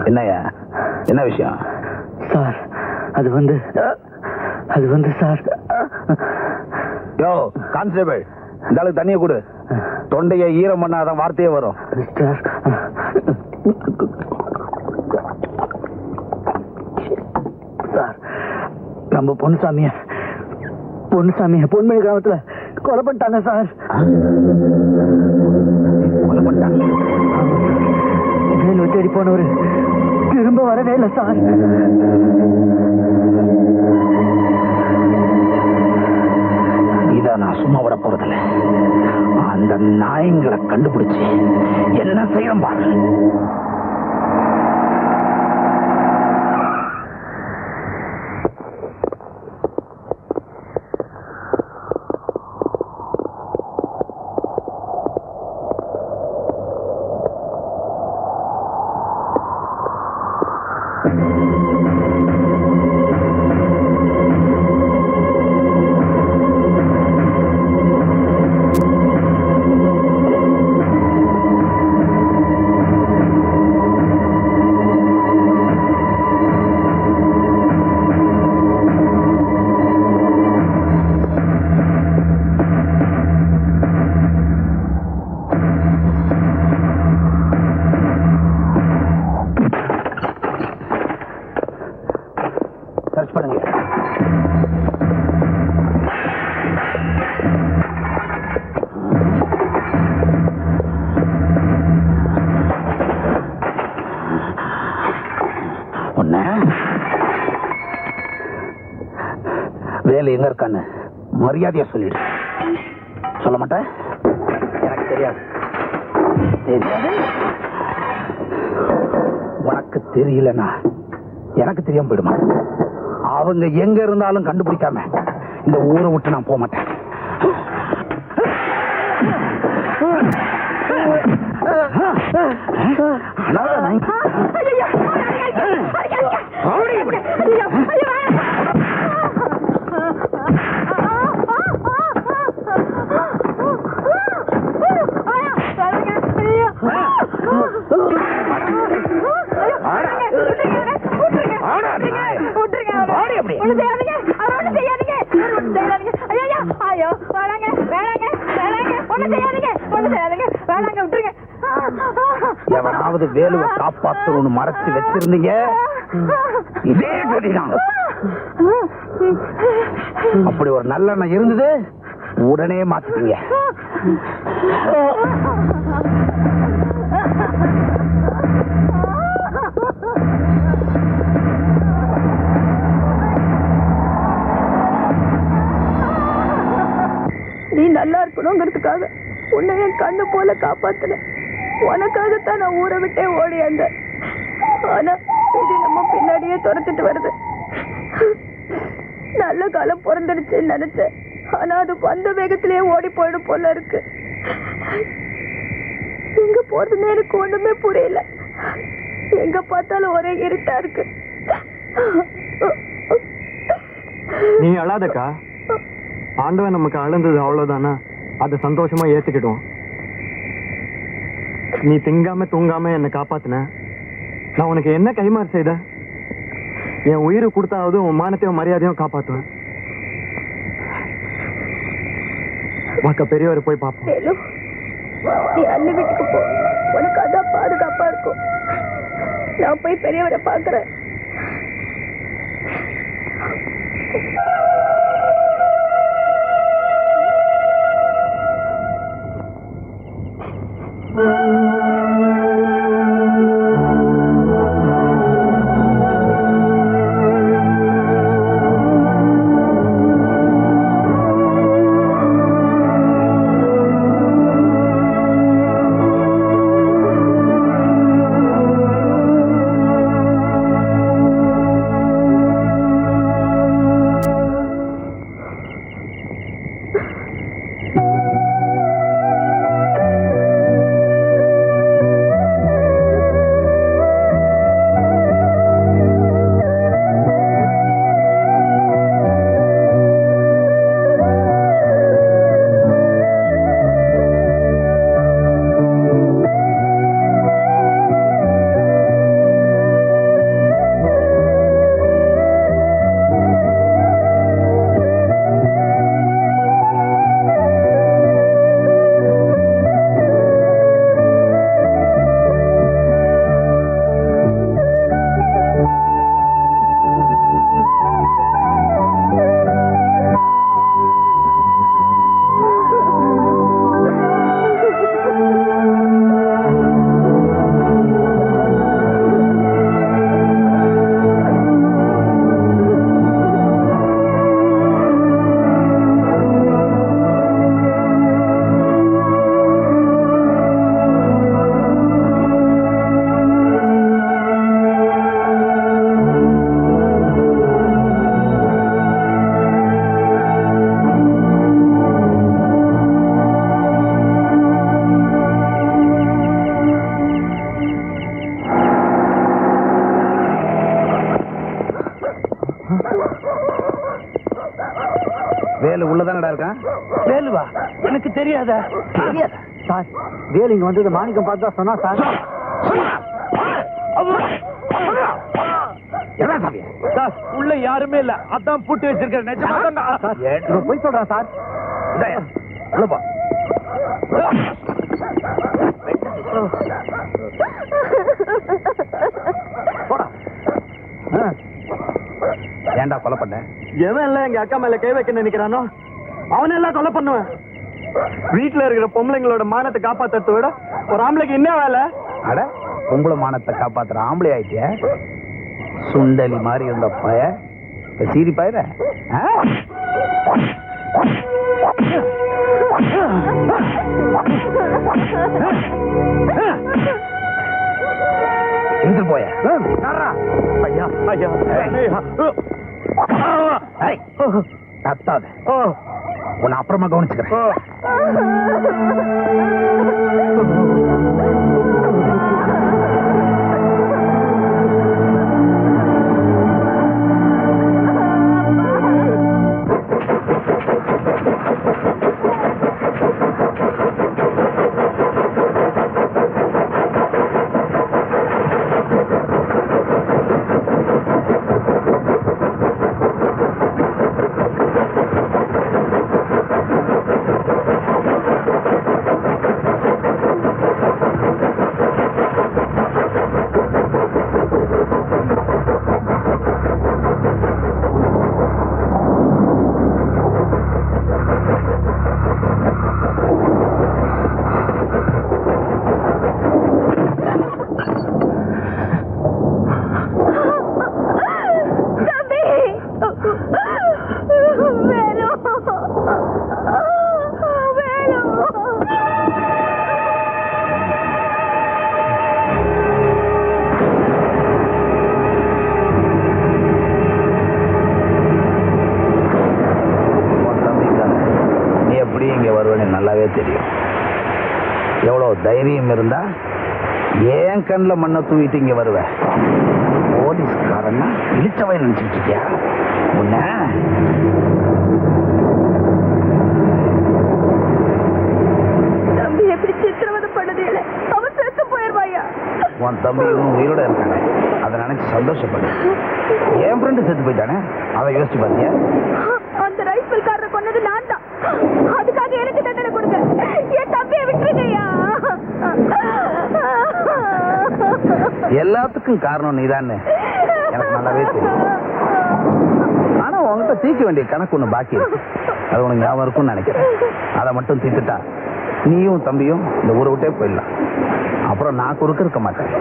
என்னையா, என்ன விஷயம்? சார் அது வந்து சார். யோ கான்ஸ்டபிள், இந்த ஆளுக்கு தண்ணியை கொடு. தொண்டையை ஈரம் பண்ணாதான் வார்த்தையே வரும். மிஸ்டர் சார், நம்ம பொன்னுசாமிய பொன்மணி கிராமத்துல கொலை பண்ணிட்டாங்க சார். கொலை பண்ணிட்டாங்க? வேலு தேடி போனவரு திரும்ப வரவே இல்லை சார். இத நான் சும்மா விட போறதில்ல. அந்த நாயங்களை கண்டுபிடிச்சு என்ன செய்யணும் பாரு. சர்ச் பண்ணுங்க. வேலை எங்க இருக்கான்னு மரியாதையா சொல்லிடு. சொல்ல மாட்டேன்? எனக்கு தெரியாது. உனக்கு தெரியலன்னா எனக்கு தெரியாம போயிடுமா? அவங்க எங்க இருந்தாலும் கண்டுபிடிக்காம இந்த ஊரை விட்டு நான் போக மாட்டேன். எவனாவது வேலுவை காப்பாத்தணும்னு மறைச்சு வச்சிருந்தீங்க, இதே சொல்லிதான். அப்படி ஒரு நல்லெண்ணம் இருந்தது, உடனே மாத்திட்டீங்க. நீ நல்லா இருக்கணுங்கிறதுக்காக உன்னை என் கண்ணு போல காப்பாத்தின. உனக்காகத்தான் நான் ஊரை விட்டே ஓடி வந்தேன். ஆனா இது நம்ம பின்னாடியே துரத்துட்டு வருது. நல்ல காலம் பிறந்துடுச்சுன்னு நினைச்சேன். ஆனா அது வந்த வேகத்திலேயே ஓடி போயிடும் போல இருக்கு. எங்க போறதுன்னு எனக்கு ஒண்ணுமே புரியல. எங்க பார்த்தாலும் ஒரே இருட்டா இருக்கு. நீ அழாதக்கா. ஆண்டவன் நமக்கு அழுந்தது அவ்வளவுதானா? அதை சந்தோஷமா ஏத்துக்கிட்டோம். நீ திங்காம தூங்காம என்னை காப்பாத்தின. நான் உனக்கு என்ன கைமாறு செய்த? என் உயிரை கொடுத்தாவது உன் மானத்தையும் மரியாதையும் காப்பாத்துவேன். வாக்க பெரியவரை போய் பார்ப்போம். நீ அண்ணி வீட்டுக்கு போ, உனக்கு அதான் பாதுகாப்பா இருக்கும். நான் போய் பெரியவரை பாக்குறேன். வேலு உள்ளதானடா இருக்கான். வேலுவா எனக்கு தெரியாதா? சார் வேலு இங்க வந்தது மாணிக்கம் பார்த்து தான் சொன்னா சார். என்ன சாமி? சார் உள்ள யாருமே இல்ல, அதான் பூட்டி வச்சிருக்கேன். நிஜமா சார் இவன் போய் சொல்றான் சார். இந்தாயா, உள்ள போ. போடா. ஏன்டா கொலை பண்ண? எவன் எல்லாம் எங்க அக்கா மேல கை வைக்க நினைக்கிறானோ அவனெல்லாம் கொலை பண்ணுவேன். வீட்டுல இருக்கிற பொம்பளைங்களோட மானத்தை காப்பாத்துறத விட ஒரு ஆம்பளைக்கு என்ன வேலை? அட, பொம்பளை மானத்தை காப்பாத்துற ஆம்பளை ஆயிட்டிய. சுண்டலி மாதிரி இருந்த பய இப்ப சீரி பாயிர. இருந்து போய. ஐயா ஐயா கத்தாத, உன்னை அப்புறமா கவனிச்சுக்கிறேன். நல்லாவே தெரியும். எவ்வளவு தைரியம் இருந்தா ஏன் கண்ணில் மண்ணை தூவிட்டு இங்க வருவேன்? போலீஸ்காரன்னா இழிச்சவை நினைச்சிட்டு இருக்கியா? உன்ன தம்பி எப்படி சித்திரவதை பண்ணது இல்லை, அவன் செத்து போயிருவாயா? உன் தம்பி இன்னும் உயிரோட இருக்கானே, அதை நினைச்சு சந்தோஷப்படு. என் ஃப்ரெண்டு செத்து போயிட்டானே, அதை யோசிச்சு பாத்தியா? அந்த ரைஃபிள்காரரை கொன்னது நான் தான். அதுக்காக எனக்கு தண்டனை கொடுங்க. என் தம்பியை விட்டுருங்கய்யா. எல்லாத்துக்கும் காரணம் நீதானே, எனக்கு நல்லாவே தெரியும். ஆனா உன்கிட்ட தீர்க்க வேண்டிய கணக்கு ஒண்ணு பாக்கி இருக்கு. அது உனக்கு ஞாபகம் இருக்கும்னு நினைக்கிறேன். அதை மட்டும் தீர்த்துட்டா நீயும் தம்பியும் இந்த ஊரை விட்டே போயிடலாம். அப்புறம் நான் குறுக்க இருக்க மாட்டேன்.